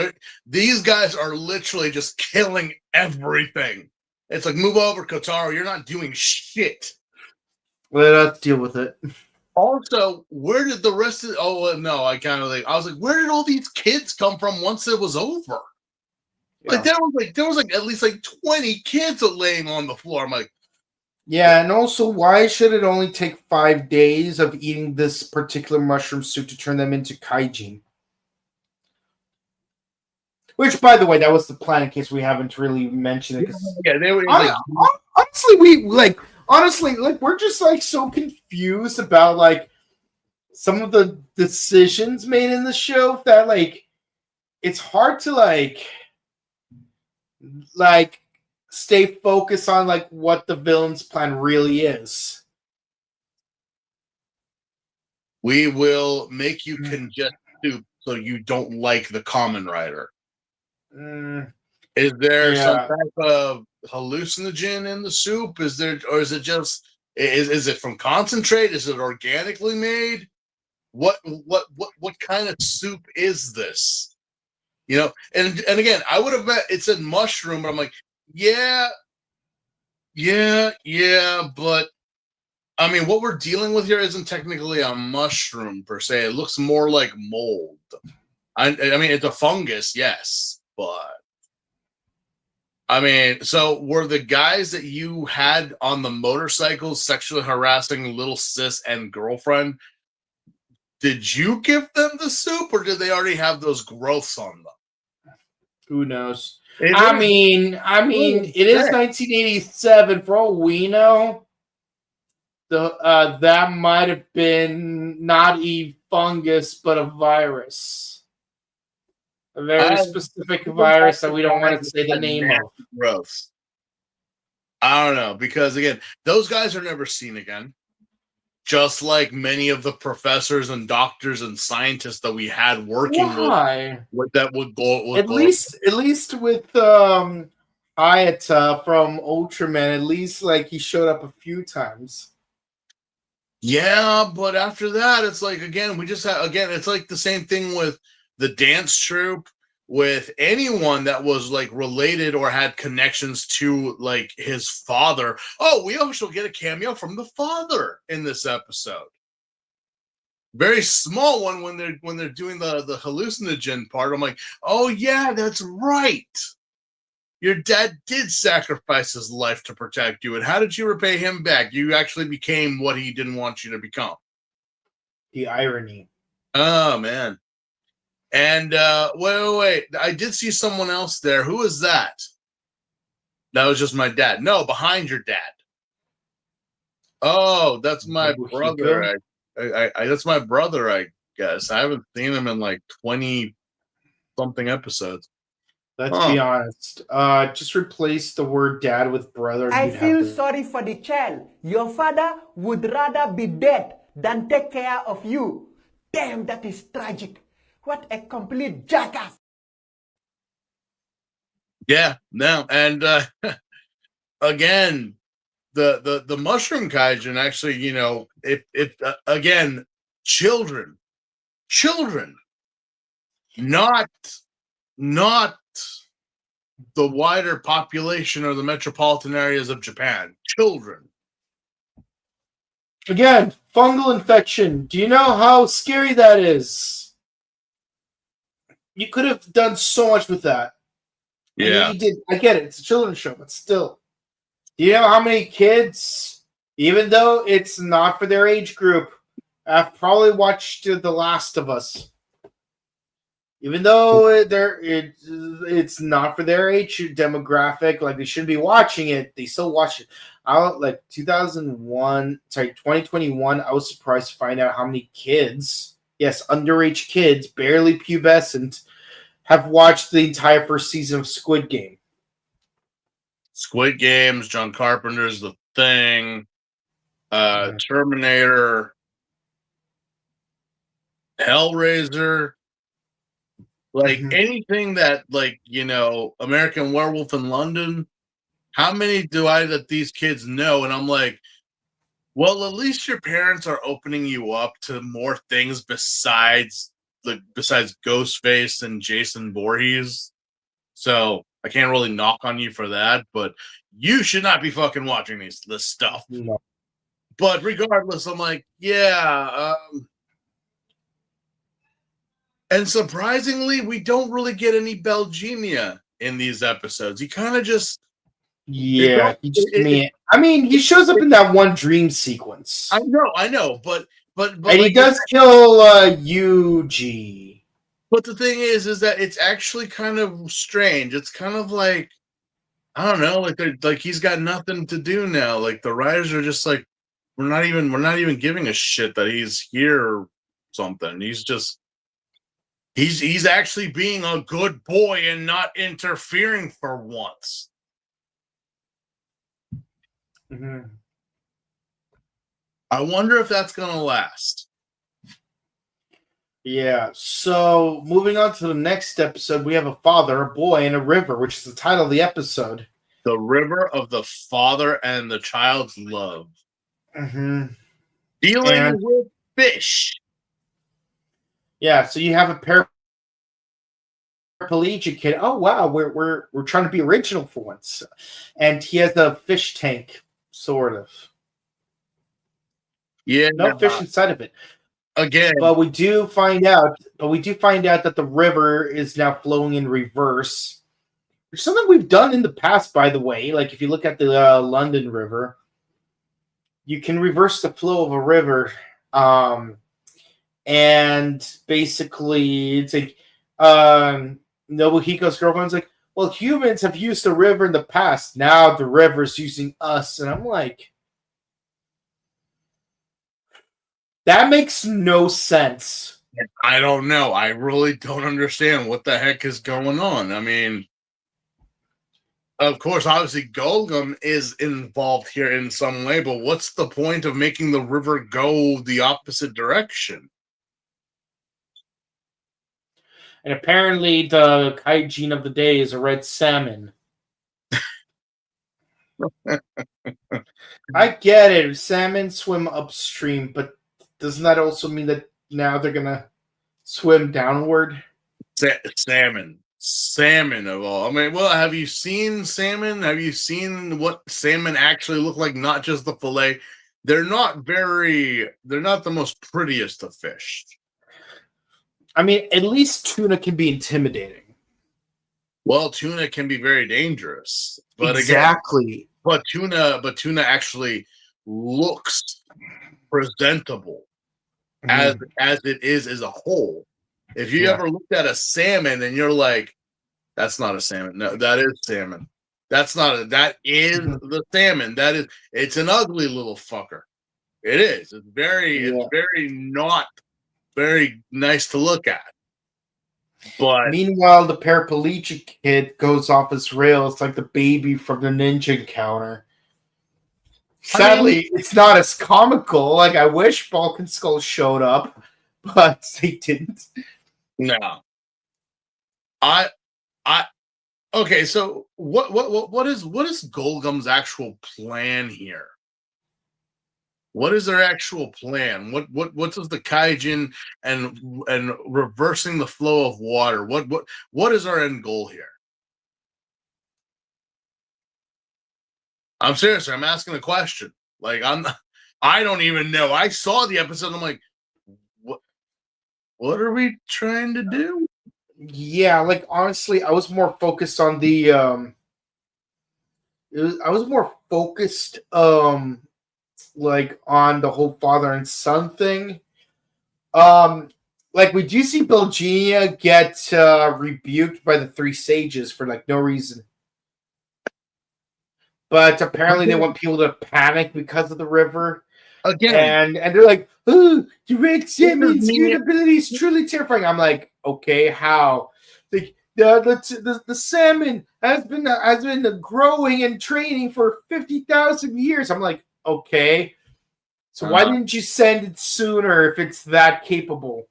These guys are literally just killing everything. It's like, move over, Kotaro. You're not doing shit. Let us deal with it. Also, where did the rest of? Oh no, I was like, where did all these kids come from once it was over? Yeah. Like there was at least 20 kids laying on the floor. I'm like, yeah, and also, why should it only take 5 days of eating this particular mushroom soup to turn them into kaijin? Which, by the way, that was the plan. In case we haven't really mentioned it. Yeah, they were. Honestly, we're just so confused about some of the decisions made in the show that it's hard to stay focused on what the villain's plan really is. We will make you congest soup so you don't like the Kamen Rider. Is there some type of hallucinogen in the soup? Is there, or is it just is it from concentrate? Is it organically made? What kind of soup is this? And again, I would have bet it said mushroom, but I'm like, yeah, but I mean, what we're dealing with here isn't technically a mushroom per se. It looks more like mold. I mean, it's a fungus, yes, but I mean, so were the guys that you had on the motorcycles sexually harassing little sis and girlfriend? Did you give them the soup, or did they already have those growths on them? Who knows? I mean, it is 1987. For all we know, that might have been not a fungus, but a virus. A very specific virus that we don't want to say the name of. Gross. I don't know, because again, those guys are never seen again. Just like many of the professors and doctors and scientists that we had working with that would go. At least with Hayata from Ultraman. At least like he showed up a few times. Yeah, but after that, it's like again, it's like the same thing with the dance troupe, with anyone that was like related or had connections to like his father. Oh, we also get a cameo from the father in this episode. Very small one when they're doing the hallucinogen part. I'm like, oh yeah, that's right. Your dad did sacrifice his life to protect you, and how did you repay him back? You actually became what he didn't want you to become. The irony. Oh man. And wait. I did see someone else there. Who is that? That was just my dad. No, behind your dad. Oh, that's my brother. That's my brother, I guess. I haven't seen him in like 20 something episodes. Let's be honest. Just replace the word dad with brother. I You'd have feel the- sorry for the child. Your father would rather be dead than take care of you. Damn, that is tragic. What a complete jackass. Yeah, no. And again, the mushroom kaijin actually, you know, if again, children, not the wider population or the metropolitan areas of Japan, children. Again, fungal infection. Do you know how scary that is? You could have done so much with that. Yeah. You did. I get it. It's a children's show, but still. Do you know how many kids, even though it's not for their age group, have probably watched The Last of Us? Even though it's not for their age demographic, like they shouldn't be watching it, they still watch it. Like 2021, I was surprised to find out how many kids, yes, underage kids, barely pubescent, have watched the entire first season of Squid Game. Squid Games, John Carpenter's The Thing, Terminator, Hellraiser. Like anything that, like, you know, American Werewolf in London, how many that these kids know? And I'm like, well, at least your parents are opening you up to more things besides Ghostface and Jason Voorhees. So I can't really knock on you for that, but you should not be fucking watching this stuff. No. But regardless, I'm like, yeah. And surprisingly, we don't really get any Belgenia in these episodes. He kind of just... Yeah, I mean, he shows up in that one dream sequence. I know, but and like, he does kill Yuji. But the thing is that it's actually kind of strange. It's kind of like, I don't know, like he's got nothing to do now. Like the writers are just like, we're not even giving a shit that he's here or something. He's just he's actually being a good boy and not interfering for once. Mm-hmm. I wonder if that's gonna last. Yeah, so moving on to the next episode, we have a father, a boy, and a river, which is the title of the episode. The River of the Father and the Child's Love. Mm-hmm. Dealing with fish. Yeah, so you have a paraplegic kid. Oh wow, we're trying to be original for once. And he has a fish tank, sort of. Yeah. No fish inside of it. Again. But we do find out that the river is now flowing in reverse. Which is something we've done in the past, by the way. Like if you look at the London River, you can reverse the flow of a river. And basically it's like Nobuhiko's girlfriend's like, well, humans have used the river in the past. Now the river's using us. And I'm like, that makes no sense. I don't know. I really don't understand what the heck is going on. I mean, of course, obviously, Golgum is involved here in some way, but what's the point of making the river go the opposite direction? And apparently, the kaijin of the day is a red salmon. I get it. Salmon swim upstream, but doesn't that also mean that now they're gonna swim downward? Salmon of all. I mean, well, have you seen salmon? Have you seen what salmon actually look like? Not just the fillet. They're not the most prettiest of fish. I mean, at least tuna can be intimidating. Well, tuna can be very dangerous. But exactly. Again, tuna actually looks presentable as it is as a whole. If you ever looked at a salmon and you're like, that's not a salmon. No, that is salmon. That is the salmon. It's an ugly little fucker. It is. It's very not very nice to look at. But meanwhile, the paraplegic kid goes off his rails like the baby from the ninja encounter. Sadly, it's not as comical. Like, I wish Bulk and Skull showed up, but they didn't. No. Okay, so what is Golgum's actual plan here? What is their actual plan? What does the Kaijin and reversing the flow of water? What is our end goal here? I'm serious. I'm asking a question. Like I don't even know. I saw the episode. I'm like, what are we trying to do? Yeah, like honestly, I was more focused on the like on the whole father and son thing. Like we do see Belgenia get rebuked by the three sages for like no reason. But apparently they want people to panic because of the river. Again. And they're like, oh, direct salmon's ability is truly terrifying. I'm like, okay, how? Like the salmon has been growing and training for 50,000 years. I'm like, okay. So why didn't you send it sooner if it's that capable?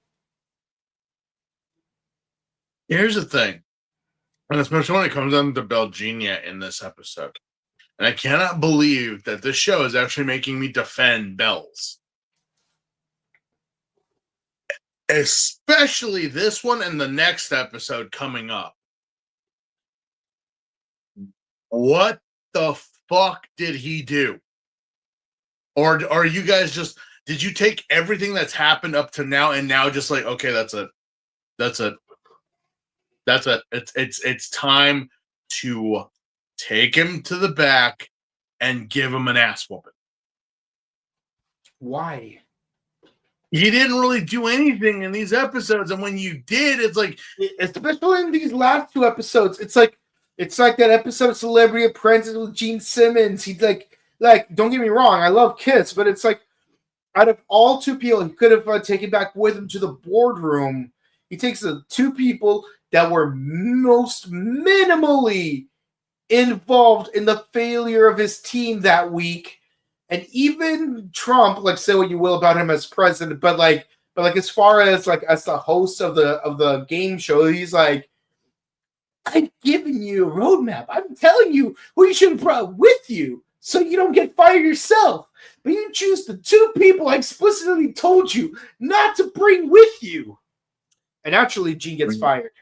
Here's the thing. And especially when it comes down to Belgenia in this episode. And I cannot believe that this show is actually making me defend Bells. Especially this one and the next episode coming up. What the fuck did he do? Or are you guys just, did you take everything that's happened up to now and now just like, okay, that's it. It's time to take him to the back and give him an ass whooping. Why? You didn't really do anything in these episodes, and when you did, it's like, especially in these last two episodes, it's like that episode of Celebrity Apprentice with Gene Simmons. He's like, don't get me wrong, I love Kiss, but it's like, out of all two people he could have taken back with him to the boardroom, he takes the two people that were most minimally involved in the failure of his team that week. And even Trump, like, say what you will about him as president, but as far as like as the host of the game show, he's like, I've given you a roadmap. I'm telling you who you should have brought with you so you don't get fired yourself. But you choose the two people I explicitly told you not to bring with you. And actually, Gene gets fired.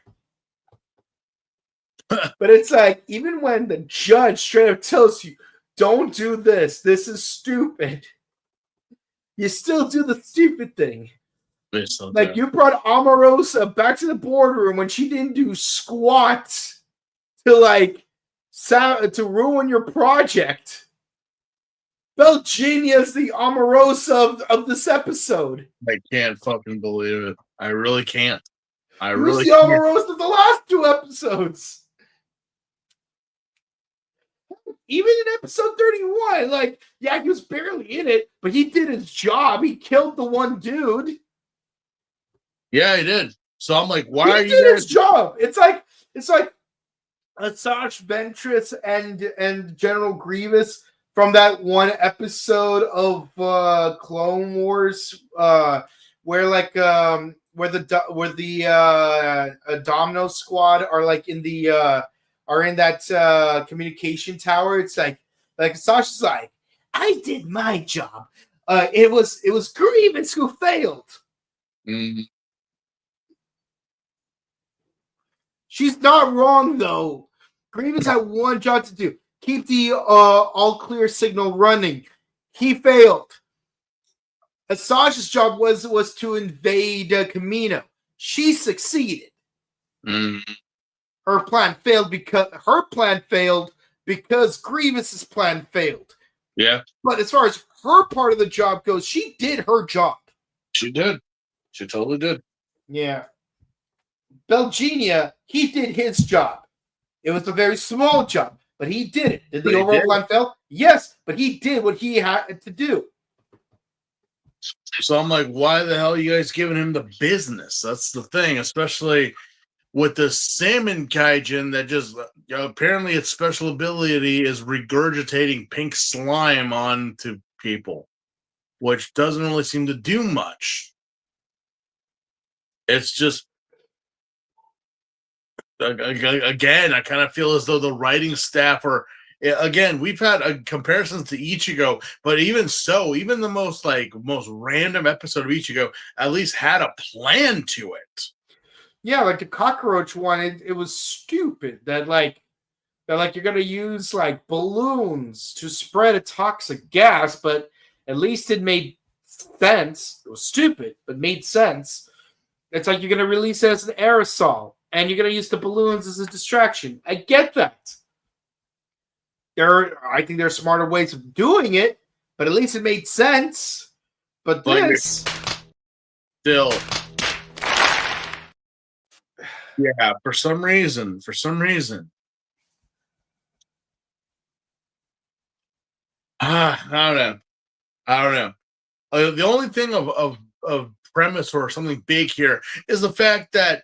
But it's like, even when the judge straight up tells you, don't do this, this is stupid, you still do the stupid thing. Like, you brought Omarosa back to the boardroom when she didn't do squat to ruin your project. Belgenia is the Omarosa of this episode. I can't fucking believe it. I really can't. Who's the Omarosa of the last two episodes? Even in episode 31, like, yeah, he was barely in it, but he did his job. He killed the one dude. Yeah, he did. So I'm like, why are you? He did his job. It's like Asajj Ventress and General Grievous from that one episode of Clone Wars, where the Domino Squad are like in the. Are in that communication tower. It's like, Like Sasha's like, I did my job. It was Grievous who failed. Mm-hmm. She's not wrong though. Grievous had one job to do: keep the all clear signal running. He failed. Sasha's job was to invade Camino. She succeeded. Mm-hmm. Her plan failed because Grievous's plan failed. Yeah, But as far as her part of the job goes, she did her job. she did. She totally did. Yeah. Belgenia, he did his job. It was a very small job, but he did it. Did the overall plan fail? Yes, but he did what he had to do. So I'm like, why the hell are you guys giving him the business? That's the thing, especially with the salmon kaijin that just apparently its special ability is regurgitating pink slime onto people, which doesn't really seem to do much. It's just, again, I kind of feel as though the writing staff are, again, we've had comparisons to Ichigo, but even so, even the most random episode of Ichigo at least had a plan to it. Yeah, like the cockroach one, it was stupid. That you're gonna use like balloons to spread a toxic gas, but at least it made sense. It was stupid, but made sense. It's like you're gonna release it as an aerosol, and you're gonna use the balloons as a distraction. I get that. I think there are smarter ways of doing it, but at least it made sense. But this still. Yeah, for some reason. I don't know. The only thing of premise or something big here is the fact that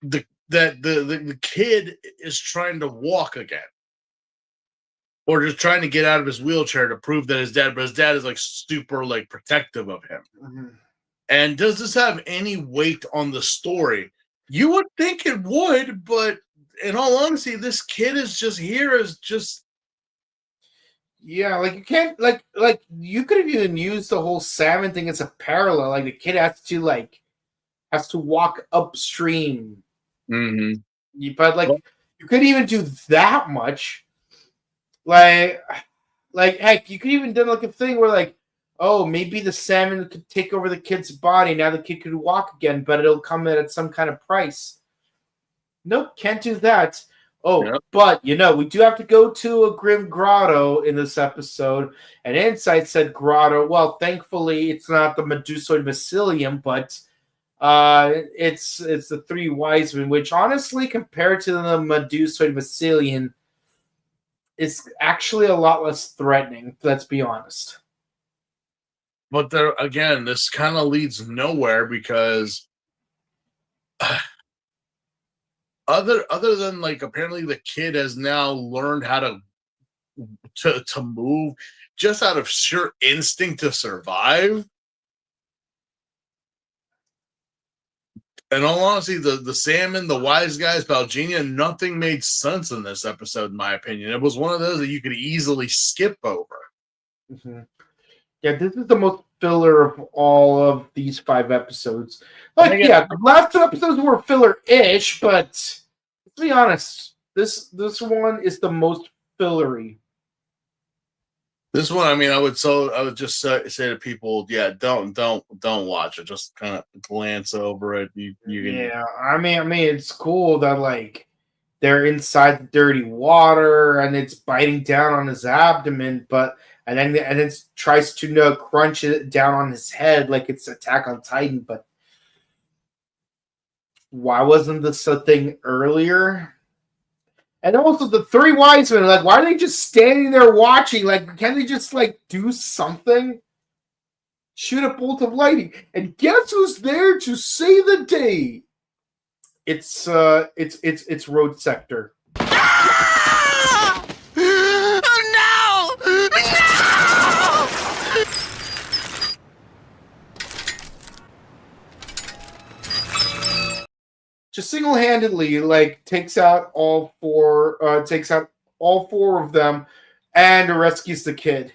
the kid is trying to walk again, or just trying to get out of his wheelchair to prove that his dad, but his dad is like super like protective of him. Mm-hmm. And does this have any weight on the story? You would think it would, but in all honesty, this kid is just here as just. Yeah, like you can't like you could have even used the whole salmon thing as a parallel. Like the kid has to walk upstream. Mm-hmm. But like you couldn't even do that much. Like heck, you could even do like a thing where like, oh, maybe the salmon could take over the kid's body. Now the kid could walk again, but it'll come in at some kind of price. Nope, can't do that. Oh, yep. But, we do have to go to a grim grotto in this episode. And Insight said grotto. Well, thankfully, it's not the Medusoid Mycelium, but it's the Three Wise Men, which honestly, compared to the Medusoid Mycelium, is actually a lot less threatening. Let's be honest. But there again, this kind of leads nowhere because other than like apparently the kid has now learned how to move just out of sheer instinct to survive. And all honesty, the salmon, the wise guys, Balgenia, nothing made sense in this episode, in my opinion. It was one of those that you could easily skip over. Mm-hmm. Yeah, this is the most filler of all of these 5 episodes. Like, the last 2 episodes were filler-ish, but let's be honest, this one is the most fillery. This one, I mean, I would just say to people, yeah, don't watch it. Just kind of glance over it. You can. Yeah, I mean, it's cool that like they're inside the dirty water and it's biting down on his abdomen, and then it tries to crunch it down on his head like it's Attack on Titan. But why wasn't this a thing earlier? And also the Three Wise Men, like, why are they just standing there watching? Like, can't they just like do something? Shoot a bolt of lightning, and guess who's there to save the day? It's Road Sector. Ah! Oh, no! No! Just single-handedly, like, takes out all 4, takes out all 4 of them, and rescues the kid.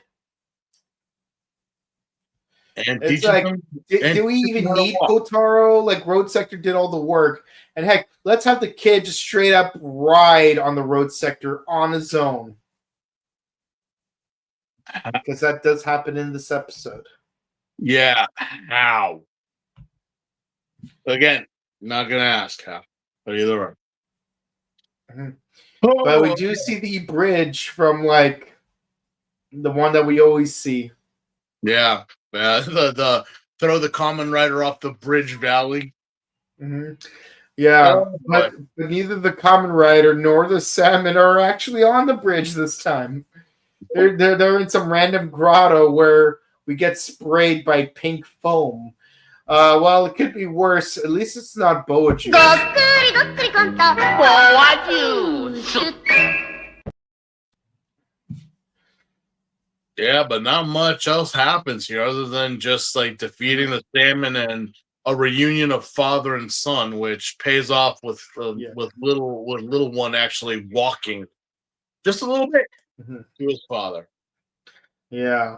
And It's teaches like, them. do we even need Kotaro? Like, Road Sector did all the work. And heck, let's have the kid just straight up ride on the Road Sector on his own. Because that does happen in this episode. Yeah. How? Again, not gonna ask how. But either way. Mhm. But we do see the bridge from, like, the one that we always see. Yeah. The throw the Kamen Rider off the bridge valley. Mm-hmm. Yeah, Oh, but neither the Kamen Rider nor the Salmon are actually on the bridge this time. They're in some random grotto where we get sprayed by pink foam. Well, it could be worse. At least it's not boa juice. Yeah, but not much else happens here other than just like defeating the Salmon and a reunion of father and son, which pays off with little one actually walking just a little bit Mm-hmm. to his father. Yeah,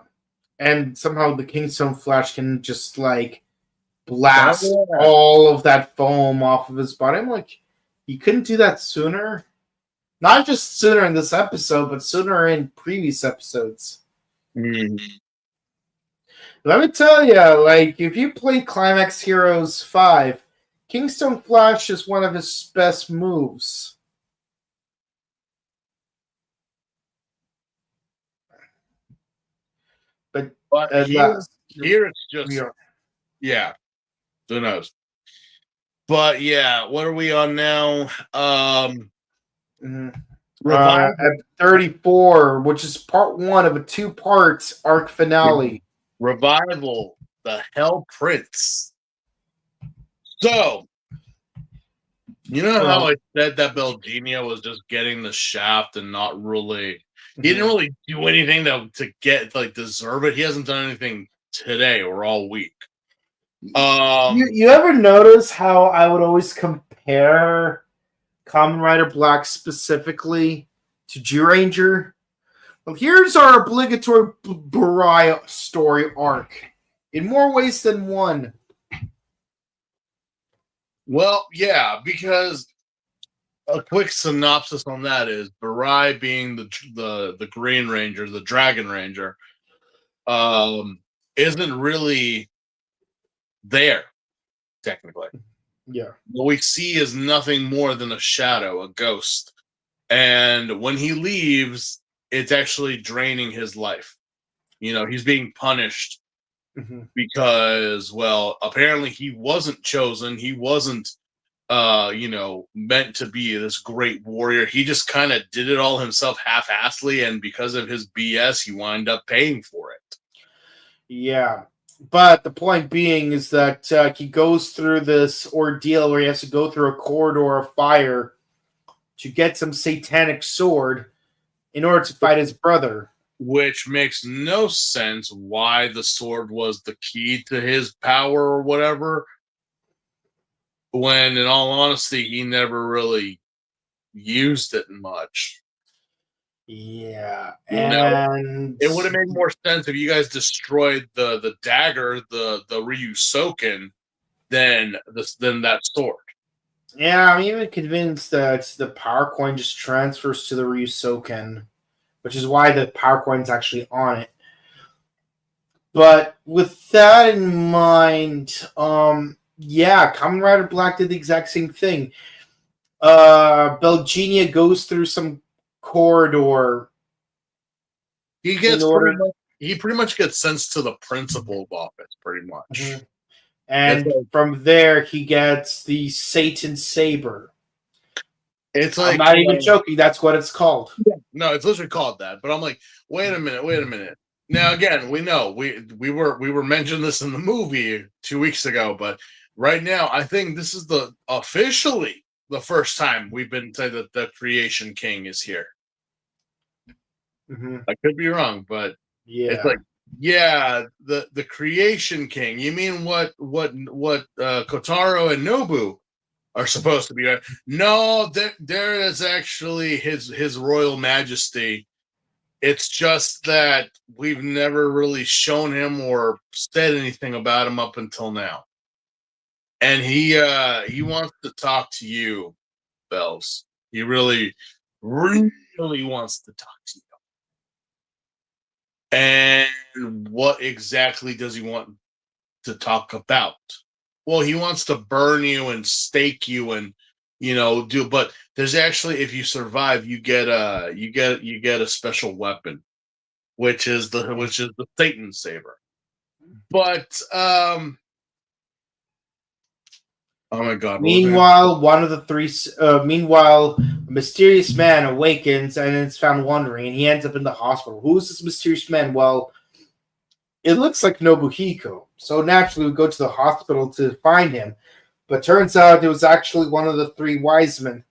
and somehow the Kingstone Flash can just like blast all of that foam off of his body. I'm like, you couldn't do that sooner. Not just sooner in this episode, but sooner in previous episodes. Mm. Let me tell you, like, if you play Climax Heroes 5, Kingstone Flash is one of his best moves. But here it's just, who knows? But yeah, what are we on now? At 34, which is part 1 of a 2-part arc finale. Revival, the Hell Prince. So, you know how I said that Belgenio was just getting the shaft and not really, he didn't really do anything to get, like, deserve it. He hasn't done anything today or all week. You ever notice how I would always compare Kamen Rider Black specifically to Zyuranger? Well, here's our obligatory Burai story arc. In more ways than one. Well, yeah, because a quick synopsis on that is Burai being the Green Ranger, the Dragon Ranger, isn't really there, technically. Yeah. What we see is nothing more than a shadow, a ghost. And when he leaves, it's actually draining his life. You know, he's being punished because, well, apparently he wasn't chosen. He wasn't, meant to be this great warrior. He just kind of did it all himself half-assedly, and because of his BS, he wound up paying for it. Yeah. But the point being is that he goes through this ordeal where he has to go through a corridor of fire to get some satanic sword in order to fight his brother. Which makes no sense why the sword was the key to his power or whatever, when in all honesty, he never really used it much. Yeah. And it would have made more sense if you guys destroyed the dagger, the Ryusoken, than that sword. Yeah, I'm even convinced that the power coin just transfers to the Ryusoken, which is why the power coin's actually on it. But with that in mind, Kamen Rider Black did the exact same thing. Belgenia goes through some corridor. He pretty much gets sent to the principal's office, pretty much. And from there, he gets the Satan Saber. It's like, I'm not even joking. That's what it's called. No, it's literally called that. But I'm like, wait a minute. Now, again, we know we were mentioning this in the movie 2 weeks ago, but right now, I think this is officially the first time we've been told that the Creation King is here. I could be wrong, but it's like, the Creation King. You mean what Kotaro and Nobu are supposed to be. No, there is actually his Royal Majesty. It's just that we've never really shown him or said anything about him up until now. And he wants to talk to you, Bells. He really, really wants to talk to you. And what exactly does he want to talk about? Well, he wants to burn you and stake you and but there's actually, if you survive, you get a special weapon, which is the Satan saber. But oh my god. Meanwhile, a mysterious man awakens and is found wandering, and he ends up in the hospital. Who's this mysterious man? Well, it looks like Nobuhiko. So naturally, we go to the hospital to find him. But turns out it was actually one of the three wise men.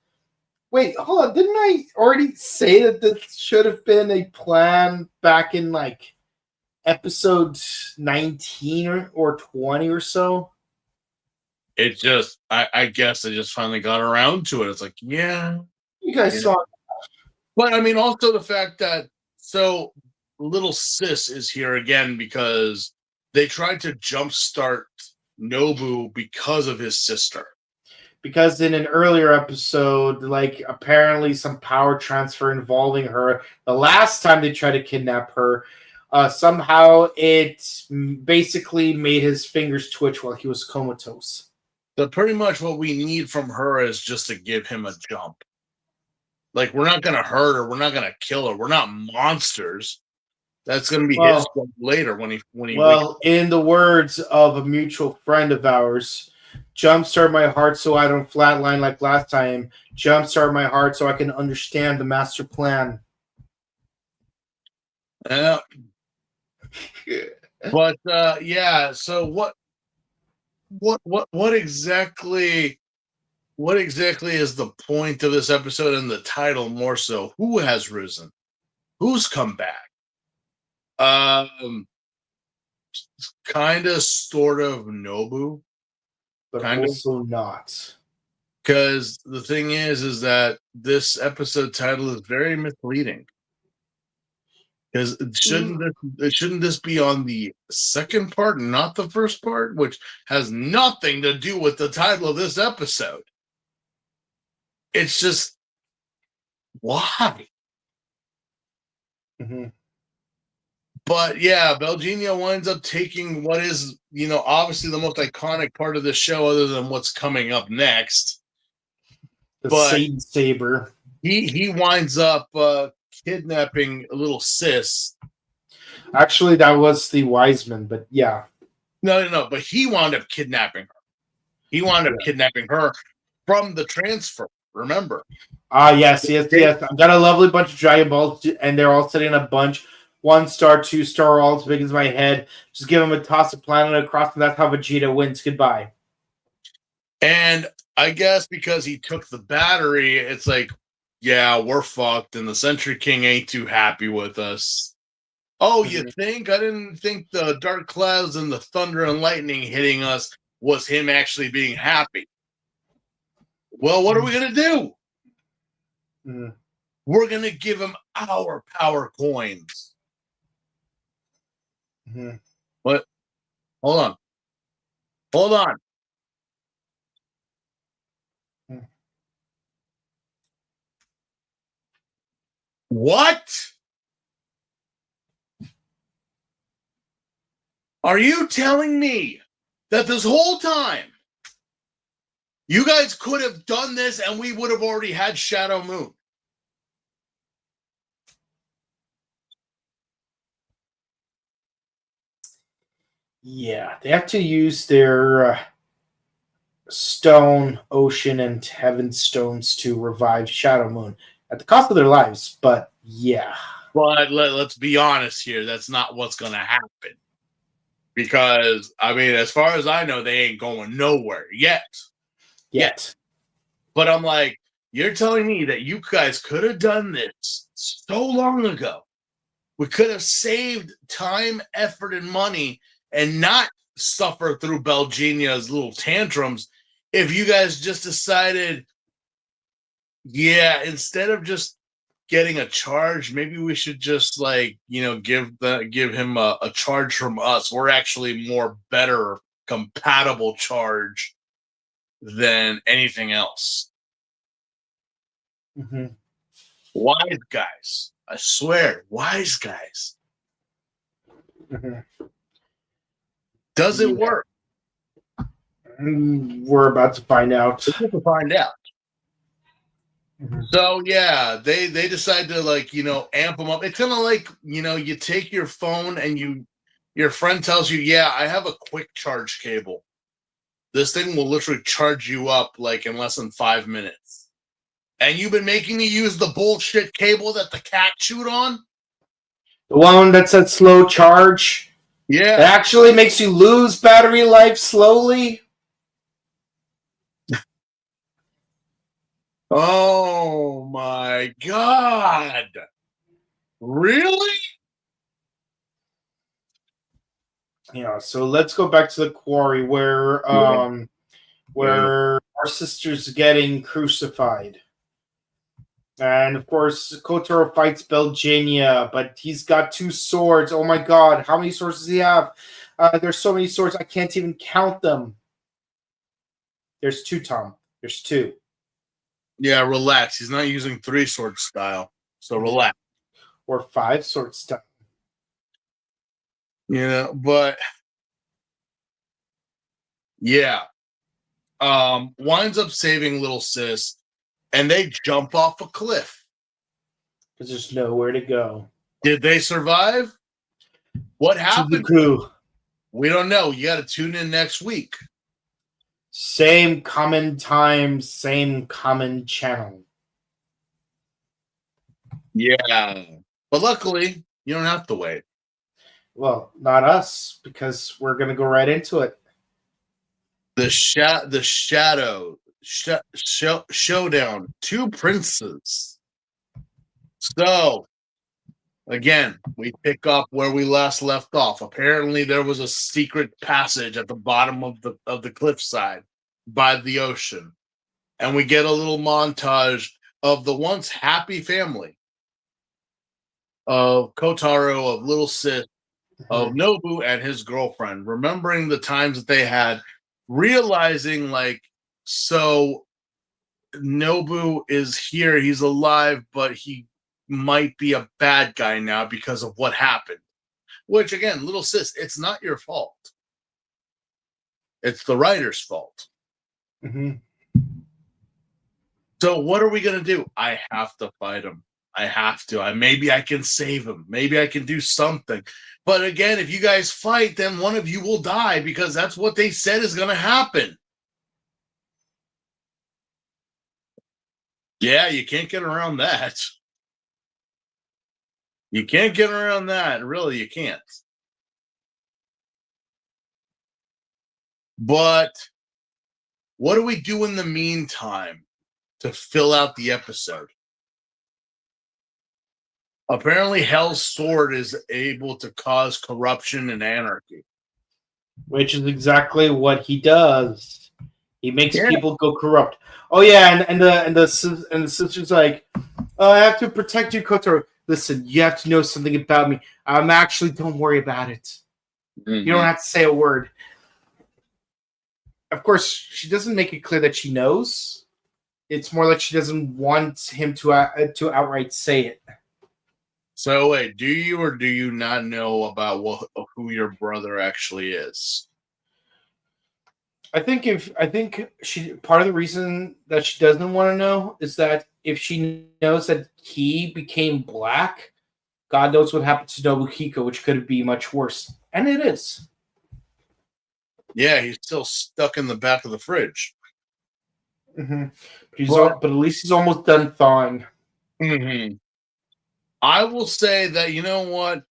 Wait, hold on. Didn't I already say that this should have been a plan back in like episode 19 or 20 or so? It just, I guess I just finally got around to it. It's like, yeah. You guys saw it. But I mean, also the fact that, so little sis is here again because they tried to jumpstart Nobu because of his sister. Because in an earlier episode, like apparently some power transfer involving her, the last time they tried to kidnap her, somehow it basically made his fingers twitch while he was comatose. So pretty much what we need from her is just to give him a jump. Like, we're not going to hurt her. We're not going to kill her. We're not monsters. That's going to be his jump later when he. Well, in the words of a mutual friend of ours, jumpstart my heart so I don't flatline like last time. Jumpstart my heart so I can understand the master plan. Yeah. But yeah. So what exactly is the point of this episode and the title more so? Who has risen? Who's come back? Kind of, sort of Nobu, But kind also not. Because the thing is that this episode title is very misleading. Because shouldn't this be on the second part, not the first part, which has nothing to do with the title of this episode? It's just, why? Mm-hmm. But yeah, Belgenia winds up taking what is, obviously the most iconic part of the show, other than what's coming up next. The Satan Saber. He winds up kidnapping a little sis. Actually, that was the Wiseman, but yeah. No, but he wound up kidnapping her. He wound up kidnapping her from the transfer, remember? Yes. I've got a lovely bunch of Dragon Balls, and they're all sitting in a bunch. 1 star, 2 star, all as big as my head. Just give him a toss of planet across, and that's how Vegeta wins. Goodbye. And I guess because he took the battery, it's like, yeah, we're fucked, and the Century King ain't too happy with us. Oh, you think? I didn't think the dark clouds and the thunder and lightning hitting us was him actually being happy. Well, what are we going to do? Mm-hmm. We're going to give him our power coins. Mm-hmm. What? Hold on. Mm-hmm. What? Are you telling me that this whole time you guys could have done this and we would have already had Shadow Moon? Yeah, they have to use their stone, ocean, and heaven stones to revive Shadow Moon at the cost of their lives. But yeah. But let's be honest here. That's not what's going to happen. Because, I mean, as far as I know, they ain't going nowhere yet. But I'm like, you're telling me that you guys could have done this so long ago. We could have saved time, effort, and money and not suffer through Belgenia's little tantrums if you guys just decided, yeah, instead of just getting a charge, maybe we should just like, give him a charge from us. We're actually more better compatible charge than anything else. Mm-hmm. Wise guys. I swear, wise guys. Mm-hmm. Does it work? We're about to find out. We're to find out. Mm-hmm. So yeah, they decide to like, amp them up. It's kind of like, you take your phone and your friend tells you, yeah, I have a quick charge cable. This thing will literally charge you up like in less than 5 minutes. And you've been making me use the bullshit cable that the cat chewed on? The one that's at slow charge. Yeah. It actually makes you lose battery life slowly. Oh my God. Really? Yeah, so let's go back to the quarry where our sister's getting crucified. And of course, Kotaro fights Belginia, but he's got 2 swords. Oh my God, how many swords does he have? There's so many swords, I can't even count them. There's 2, Tom. There's 2. Yeah, relax. He's not using 3-sword style. So relax. Or 5 sword style. But yeah. Winds up saving little sis, and they jump off a cliff. Because there's nowhere to go. Did they survive? What happened? Suzuku. We don't know. You got to tune in next week. Same common time, same common channel. Yeah. But luckily, you don't have to wait. Well, not us, because we're going to go right into it. The shadow showdown. 2 princes. So, again, we pick up where we last left off. Apparently, there was a secret passage at the bottom of the cliffside by the ocean, and we get a little montage of the once happy family of Kotaro, of little sis, of Nobu and his girlfriend, remembering the times that they had, realizing like, so Nobu is here, he's alive, but he might be a bad guy now because of what happened. Which again, little sis, it's not your fault. It's the writer's fault. Mm-hmm. So what are we gonna do? I have to fight him. I have to. Maybe I can save him. Maybe I can do something. But again, if you guys fight, then one of you will die because that's what they said is gonna happen. Yeah, you can't get around that. You can't get around that. Really, you can't. But what do we do in the meantime to fill out the episode? Apparently, Hell's Sword is able to cause corruption and anarchy. Which is exactly what he does. He makes people go corrupt. Oh yeah, and the sister's like, oh, I have to protect you, Kotaro. Listen, you have to know something about me. I'm actually, don't worry about it. Mm-hmm. You don't have to say a word. Of course, she doesn't make it clear that she knows. It's more like she doesn't want him to outright say it. So wait, do you or do you not know about who your brother actually is? I think she part of the reason that she doesn't want to know is that if she knows that he became black, God knows what happened to Nobuhiko, which could be much worse. And it is. Yeah, he's still stuck in the back of the fridge. Mm-hmm. But at least he's almost done thawing. Mm-hmm. I will say that, you know what?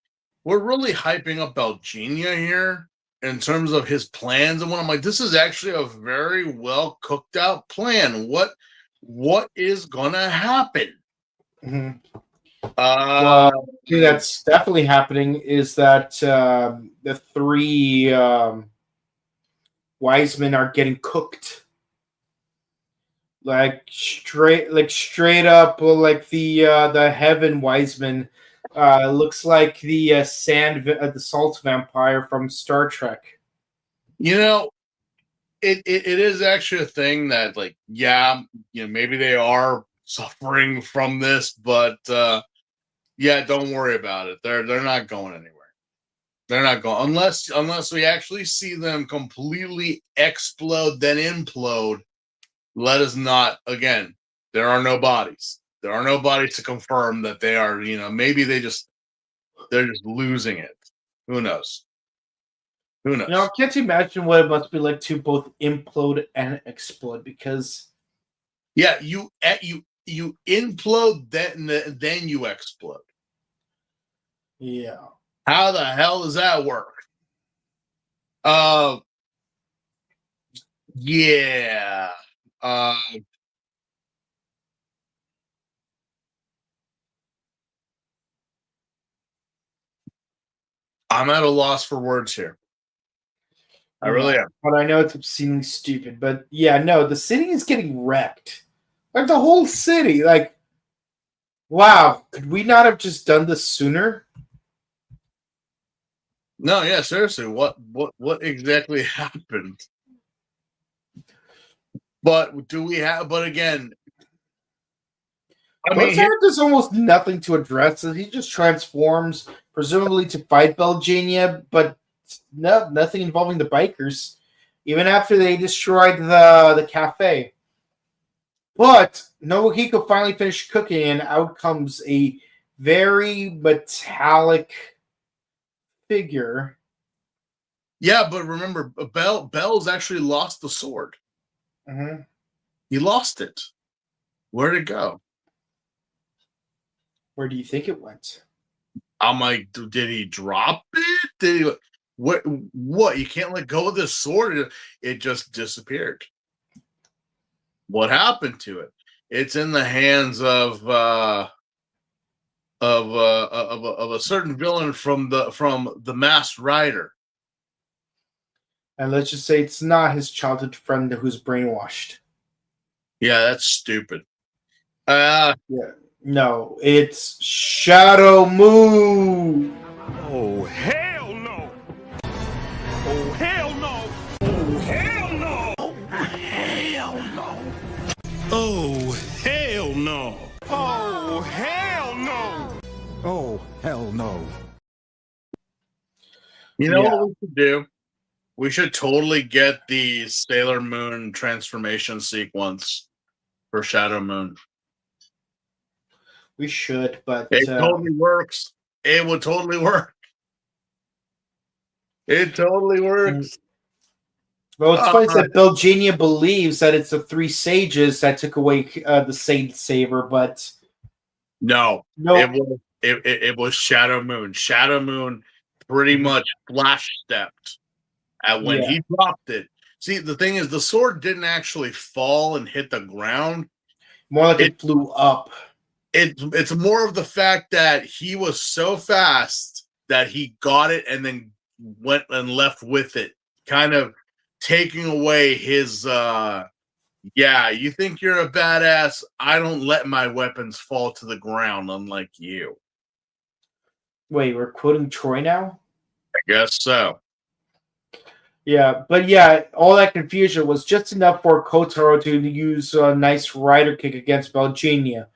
We're really hyping up Belginia here in terms of his plans and what I'm like, this is actually a very well cooked out plan. What is gonna happen? Mm-hmm. Well, the thing that's definitely happening is that the 3 wise men are getting cooked. straight up, like the Heaven Wiseman. Looks like the the salt vampire from Star Trek. You know, it is actually a thing that, like, yeah, maybe they are suffering from this, but yeah, don't worry about it. They're not going anywhere. They're not going unless we actually see them completely explode, then implode. Let us not, again, there are no bodies. There are no bodies to confirm that they are, maybe they're just losing it. Who knows? Who knows? I can't imagine what it must be like to both implode and explode, because yeah, you implode, then you explode. Yeah. How the hell does that work? Yeah. I'm at a loss for words here. I really am. But I know it's obscenely stupid. But yeah, no, the city is getting wrecked. Like the whole city. Like, wow, could we not have just done this sooner? No, yeah, seriously, what exactly happened? But do we have? But again, I mean, there's almost nothing to address. He just transforms, presumably to fight Belgenia, but no, nothing involving the bikers. Even after they destroyed the cafe. But Nobuhiko finally finished cooking, and out comes a very metallic figure. Yeah, but remember, Bell's actually lost the sword. Mm-hmm. He lost it. Where'd it go? Where do you think it went? I'm like, did he drop it? Did he? What? You can't let go of this sword. It just disappeared. What happened to it? It's in the hands of a certain villain from the Masked Rider. And let's just say it's not his childhood friend who's brainwashed. Yeah, that's stupid. Yeah. No, it's Shadow Moon. Oh, hell no! Oh, hell no! Oh, hell no! Oh, hell no! Oh, hell no! Oh, hell no! Oh, hell no. You know what we should do? We should totally get the Sailor Moon transformation sequence for Shadow Moon. We should, but it totally works. It would totally work. It totally works. Well, it's funny that Belgenia believes that it's the three sages that took away the Sage Saber, but no, it was Shadow Moon. Shadow Moon pretty much flash stepped at when he dropped it. See, the thing is, the sword didn't actually fall and hit the ground. More like it flew up. It's more of the fact that he was so fast that he got it and then went and left with it, kind of taking away his you think you're a badass, I don't let my weapons fall to the ground, unlike you. Wait, we're quoting Troy now? I guess so. Yeah, but all that confusion was just enough for Kotaro to use a nice rider kick against Belgenia,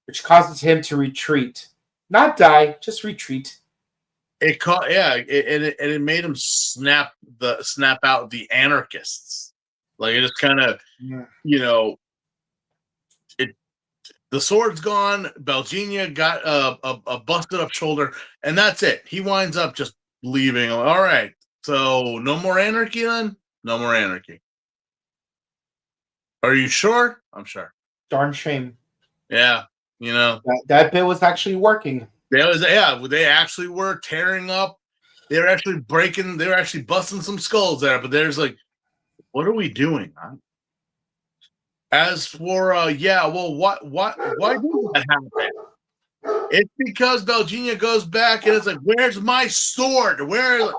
which causes him to retreat. Not die, just retreat. It made him snap out the anarchists. Like, it just kind of, the sword's gone. Belgenia got a busted up shoulder, and that's it. He winds up just leaving. All right, so no more anarchy then? No more anarchy. Are you sure? I'm sure. Darn shame. Yeah, that bit was actually working. They actually were tearing up. They were actually breaking. They were actually busting some skulls there. But there's like, what are we doing? Huh? As for why did that happen? It's because Belgenia goes back and it's like, where's my sword? And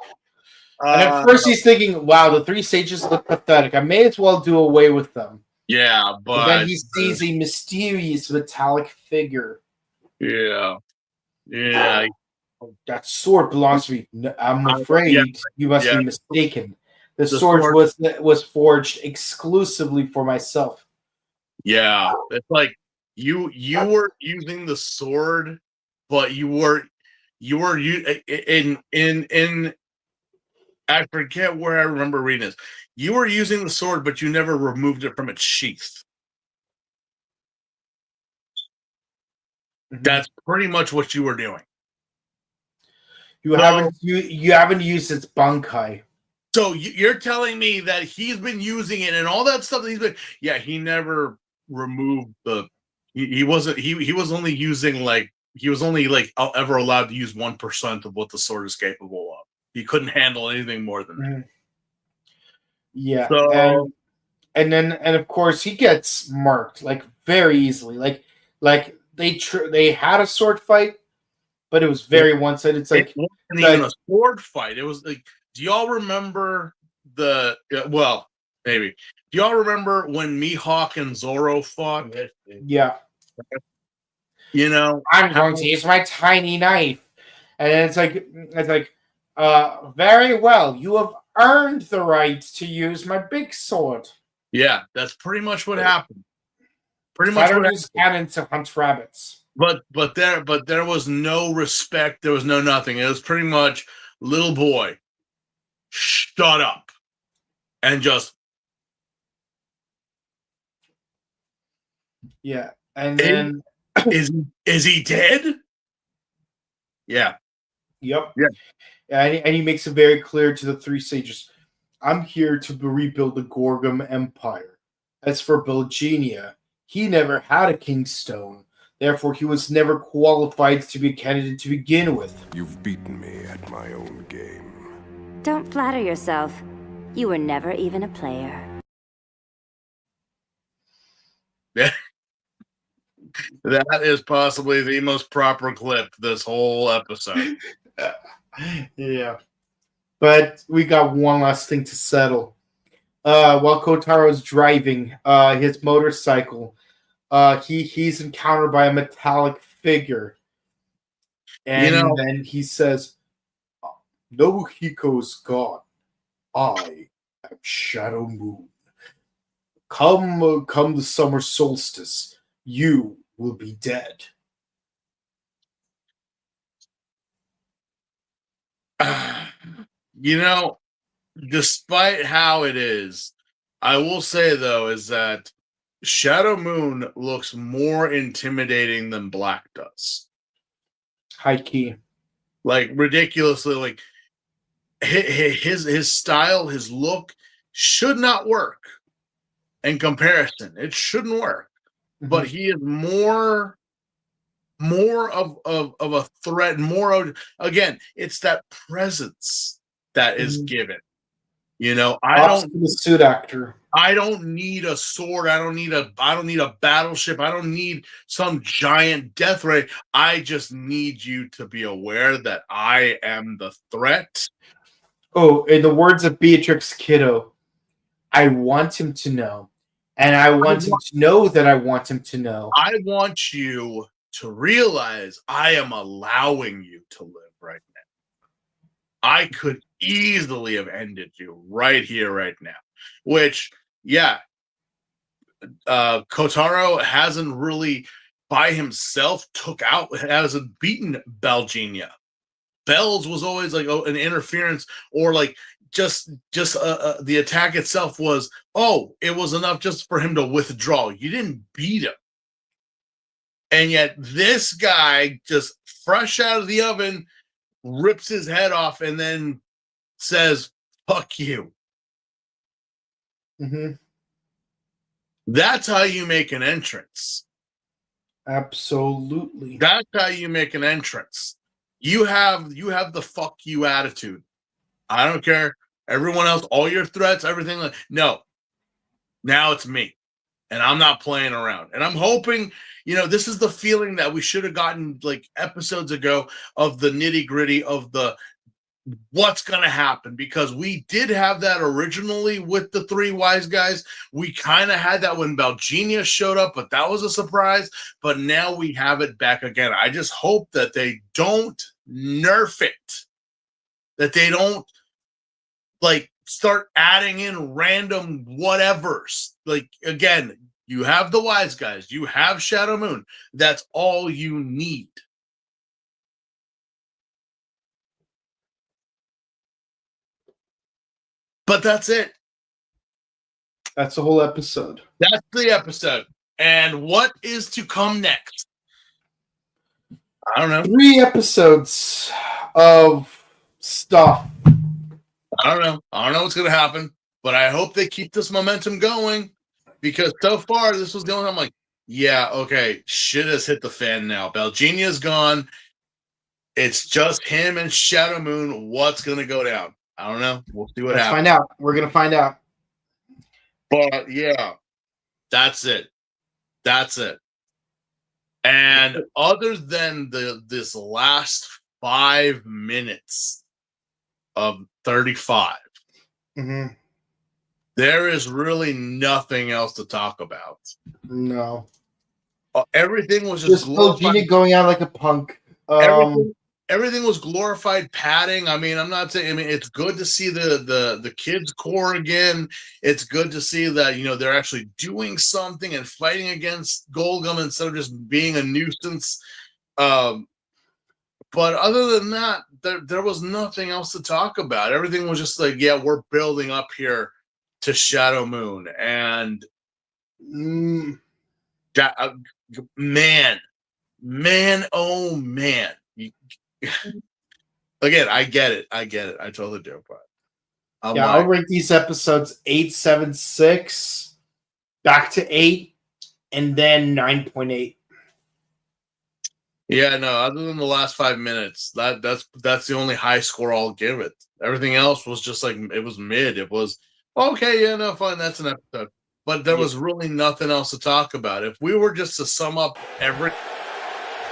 at first he's thinking, wow, the three sages look pathetic. I may as well do away with them. Yeah, And but then he sees a mysterious metallic figure. yeah. That sword belongs to me. No, I'm Yeah, afraid you must yeah. be mistaken. The The sword sword- was forged exclusively for myself. Yeah, it's like you were using the sword, but you were in I forget where I remember reading this. You were using the sword, but you never removed it from its sheath. Mhm. That's pretty much what you were doing. You haven't used its bunkai. So you're telling me that he's been using it and all that stuff that he's been. Yeah, he never removed the. He wasn't. He was only using like he was only like ever allowed to use 1% of what the sword is capable of. He couldn't handle anything more than that. Yeah, So and of course he gets marked like very easily. Like they had a sword fight, but it was very one sided. It's like it wasn't even a sword fight. It was like, do y'all remember the? Well, maybe. Do y'all remember when Mihawk and Zoro fought? yeah. You know, I'm going to use my tiny knife. And it's like, very well. You have earned the right to use my big sword. yeah, that's pretty much what happened. Pretty I much don't what use cannon to hunt rabbits. but there was no respect, there was no nothing. It was pretty much, little boy, shut up. And just Yeah. And then is he dead? Yeah. Yep. Yeah. And he makes it very clear to the three sages, I'm here to rebuild the Gorgum Empire. As for Belgenia, he never had a king's stone. Therefore, he was never qualified to be a candidate to begin with. You've beaten me at my own game. Don't flatter yourself. You were never even a player. Yeah. That is possibly the most proper clip this whole episode. Yeah. But we got one last thing to settle. While Kotaro's driving his motorcycle, he's encountered by a metallic figure. And then he says, Nobuhiko's gone. I am Shadow Moon. Come the summer solstice, you will be dead. Despite how it is, I will say though is that Shadow Moon looks more intimidating than Black does. High key. Like ridiculously, like his style, his look should not work in comparison. It shouldn't work. Mm-hmm. But he is more of a threat, more of, again, it's that presence that is given. I don't the suit actor. I don't need a sword. I don't need a battleship. I don't need some giant death ray. I just need you to be aware that I am the threat. Oh, in the words of Beatrix Kiddo, I want him to know. And I want him to know that I want him to know. I want you to realize I am allowing you to live right now. I could easily have ended you right here, right now. Which, yeah, Kotaro hasn't really by himself hasn't beaten Belgenia. Bells was always like an interference, or like just the attack itself was, it was enough just for him to withdraw. You didn't beat him. And yet this guy, just fresh out of the oven, rips his head off and then says, fuck you. Mm-hmm. That's how you make an entrance. Absolutely. That's how you make an entrance. You have the fuck you attitude. I don't care. Everyone else, all your threats, everything. No. Now it's me. And I'm not playing around. And I'm hoping, this is the feeling that we should have gotten like episodes ago of the nitty-gritty of the what's going to happen, because we did have that originally with the three wise guys. We kind of had that when Balgenia showed up, but that was a surprise. But now we have it back again. I just hope that they don't nerf it, that they don't like start adding in random whatevers. Like, again, you have the wise guys, you have Shadow Moon. That's all you need. But that's it. That's the whole episode. That's the episode. And what is to come next? I don't know. 3 episodes of stuff. I don't know. I don't know what's going to happen, but I hope they keep this momentum going, because so far this was the only time I'm like, yeah, okay, shit has hit the fan now. Balgenia's gone. It's just him and Shadow Moon. What's going to go down? I don't know. We'll see what Let's happens. find out. We're going to find out. But yeah, that's it. That's it. And other than this last 5 minutes of 35, there is really nothing else to talk about. No. Everything was just Balgenia going out like a punk. Everything was glorified padding. I mean, I'm not saying. I mean, it's good to see the kids core again. It's good to see that, you know, they're actually doing something and fighting against Golgum instead of just being a nuisance. But other than that, there was nothing else to talk about. Everything was just like, yeah, we're building up here to Shadow Moon, and that, man, oh man. Again, I get it. I totally do. But I'll rank these episodes 8, 7, 6, back to 8, and then 9.8. Yeah, no. Other than the last 5 minutes, that's the only high score I'll give it. Everything else was just like, it was mid. It was okay. Yeah, no, fine. That's an episode. But there was really nothing else to talk about. If we were just to sum up every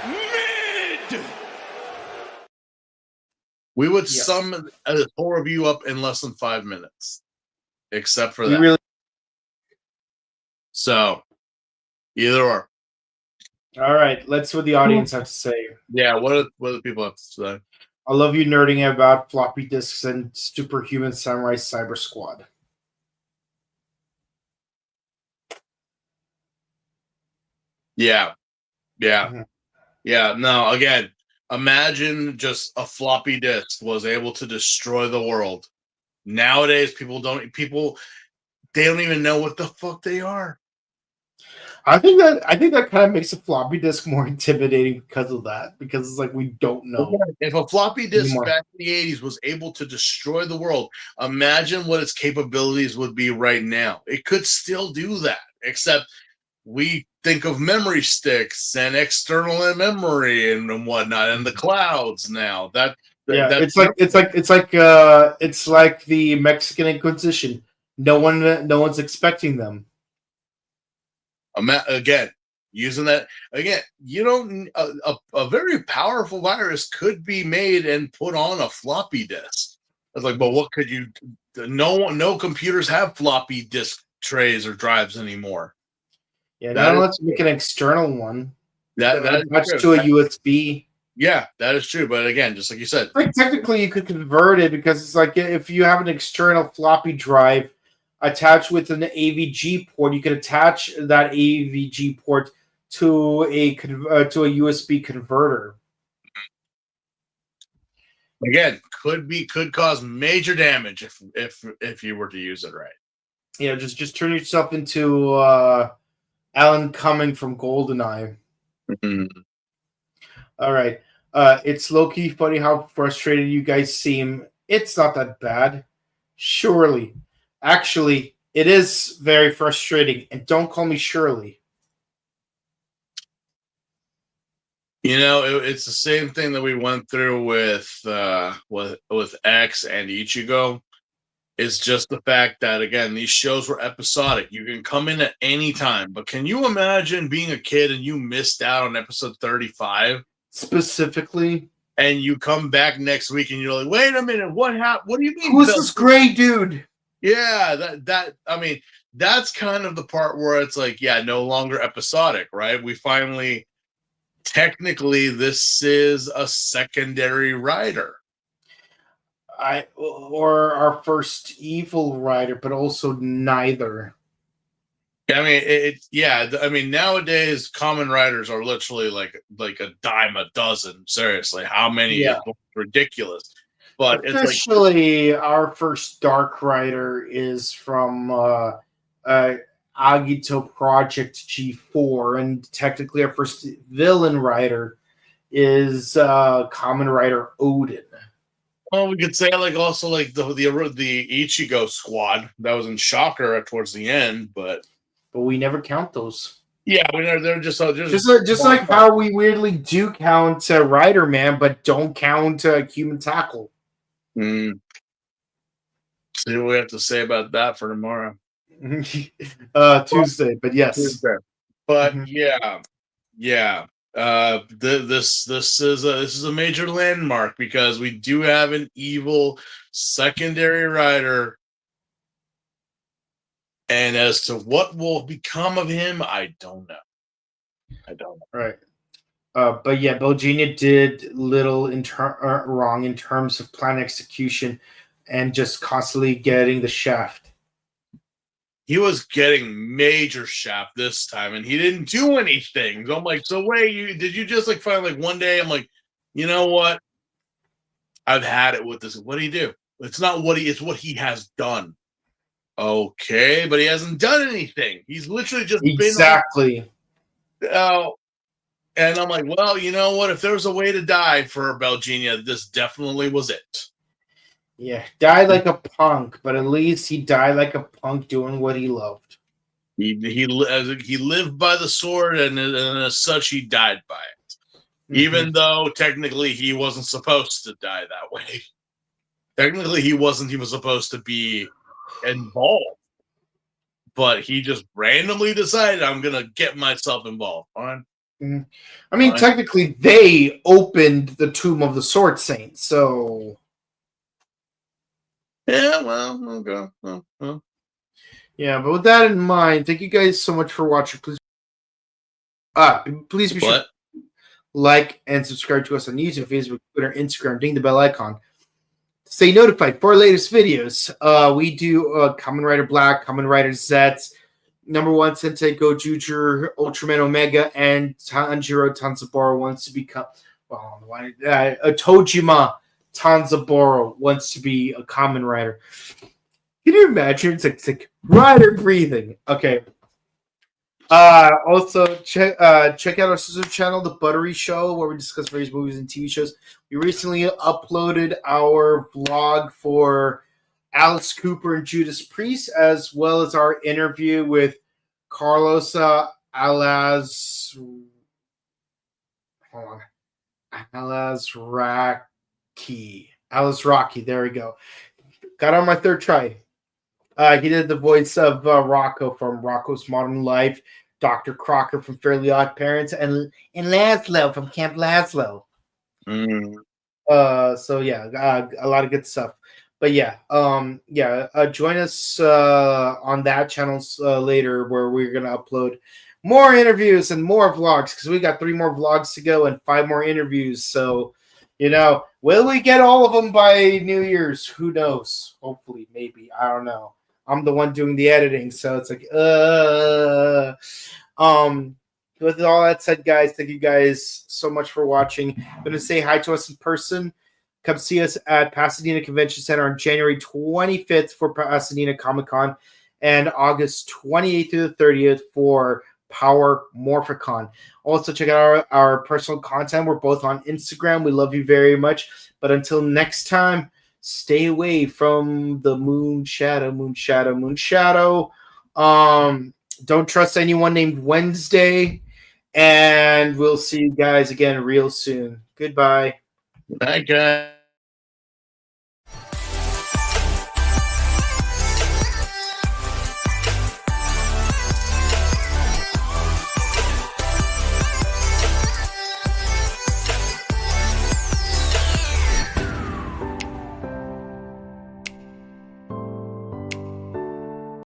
Mid! We would sum the whole review up in less than 5 minutes, except for that. So, either or. All right, let's see what the audience have to say. Yeah, what do people have to say? I love you nerding about floppy disks and superhuman samurai cyber squad. Yeah. No, again, imagine just a floppy disk was able to destroy the world. Nowadays, people don't even know what the fuck they are. I think that kind of makes a floppy disk more intimidating because of that. Because it's like, we don't know. If a floppy disk back in the 80s was able to destroy the world, imagine what its capabilities would be right now. It could still do that, except we think of memory sticks and external memory and whatnot, and the clouds now. It's like the Mexican Inquisition. No one's expecting them. Again, using that again, you don't. A very powerful virus could be made and put on a floppy disk. It's like, but what could you? No computers have floppy disk trays or drives anymore. Yeah, now let's make an external one. That's attached to a USB. Yeah, that is true. But again, just like you said, like technically you could convert it, because it's like, if you have an external floppy drive attached with an AVG port, you could attach that AVG port to a USB converter. Again, could cause major damage if you were to use it right. Yeah, just turn yourself into Alan Cumming from GoldenEye. All right. It's low-key funny how frustrated you guys seem. It's not that bad. Surely. Actually, it is very frustrating. And don't call me Shirley. You know, it's the same thing that we went through with X and Ichigo. It's just the fact that, again, these shows were episodic. You can come in at any time. But can you imagine being a kid and you missed out on episode 35? Specifically? and you come back next week and you're like, wait a minute, what happened? What do you mean? Who's this gray dude? Yeah, I mean, that's kind of the part where it's like, yeah, no longer episodic, right? We finally, technically, this is a secondary rider. Or our first evil rider, but also neither. I mean, I mean, nowadays Kamen Riders are literally like a dime a dozen. Seriously, how many? Yeah. It's ridiculous. But officially, our first Dark Rider is from Agito Project G4, and technically our first villain rider is Kamen Rider Odin. Well, we could say also the Ichigo squad that was in Shocker towards the end, but we never count those. Yeah, they're just like how we weirdly do count Rider Man, but don't count Human Tackle. See what we have to say about that for tomorrow. Tuesday, but yes. Tuesday. But yeah. This is a major landmark because we do have an evil secondary rider, and as to what will become of him, I don't know. Right. But yeah, Belgenia did little wrong in terms of plan execution and just constantly getting the shaft. He was getting major shaft this time, and he didn't do anything. So I'm like, so wait, did you just find one day? I'm like, you know what? I've had it with this. What do you do? It's not it's what he has done. Okay, but he hasn't done anything. He's literally just been and I'm like, well, you know what? If there was a way to die for Belgenia, this definitely was it. Yeah, died like a punk, but at least he died like a punk doing what he loved. He lived by the sword, and as such, he died by it. Even though technically he wasn't supposed to die that way. Technically, he wasn't. He was supposed to be involved, but he just randomly decided, I'm gonna get myself involved. Fine. I mean, technically, they opened the Tomb of the Sword Saint, so. Yeah, well, okay. Well. Yeah, but with that in mind, thank you guys so much for watching. Please be sure to like and subscribe to us on YouTube, Facebook, Twitter, Instagram. Ding the bell icon. Stay notified for our latest videos. We do Kamen Rider Black, Kamen Rider Z, #1 Sentai Gojuju, Ultraman Omega, and Tanjiro Tanzaburo wants to become. Tojima Tanzaburo wants to be a Kamen Rider. Can you imagine? It's like rider breathing. Okay. Also, check out our sister channel, The Buttery Show, where we discuss various movies and TV shows. We recently uploaded our vlog for Alice Cooper and Judas Priest, as well as our interview with Carlos Alice Rocky. There we go. Got on my third try. He did the voice of Rocco from Rocco's Modern Life, Dr. Crocker from Fairly Odd Parents, and Laszlo from Camp Laszlo. So yeah, a lot of good stuff. But yeah, join us on that channel later, where we're gonna upload more interviews and more vlogs, because we got 3 more vlogs to go and 5 more interviews. So, will we get all of them by New Year's? Who knows? Hopefully, maybe. I don't know. I'm the one doing the editing, so it's like, With all that said, guys, thank you guys so much for watching. Gonna say hi to us in person. Come see us at Pasadena Convention Center on January 25th for Pasadena Comic Con, and August 28th through the 30th for Power Morphicon. Also, check out our personal content. We're both on Instagram. We love you very much. But until next time, stay away from the moon shadow. Don't trust anyone named Wednesday. And we'll see you guys again real soon. Goodbye. Bye, guys.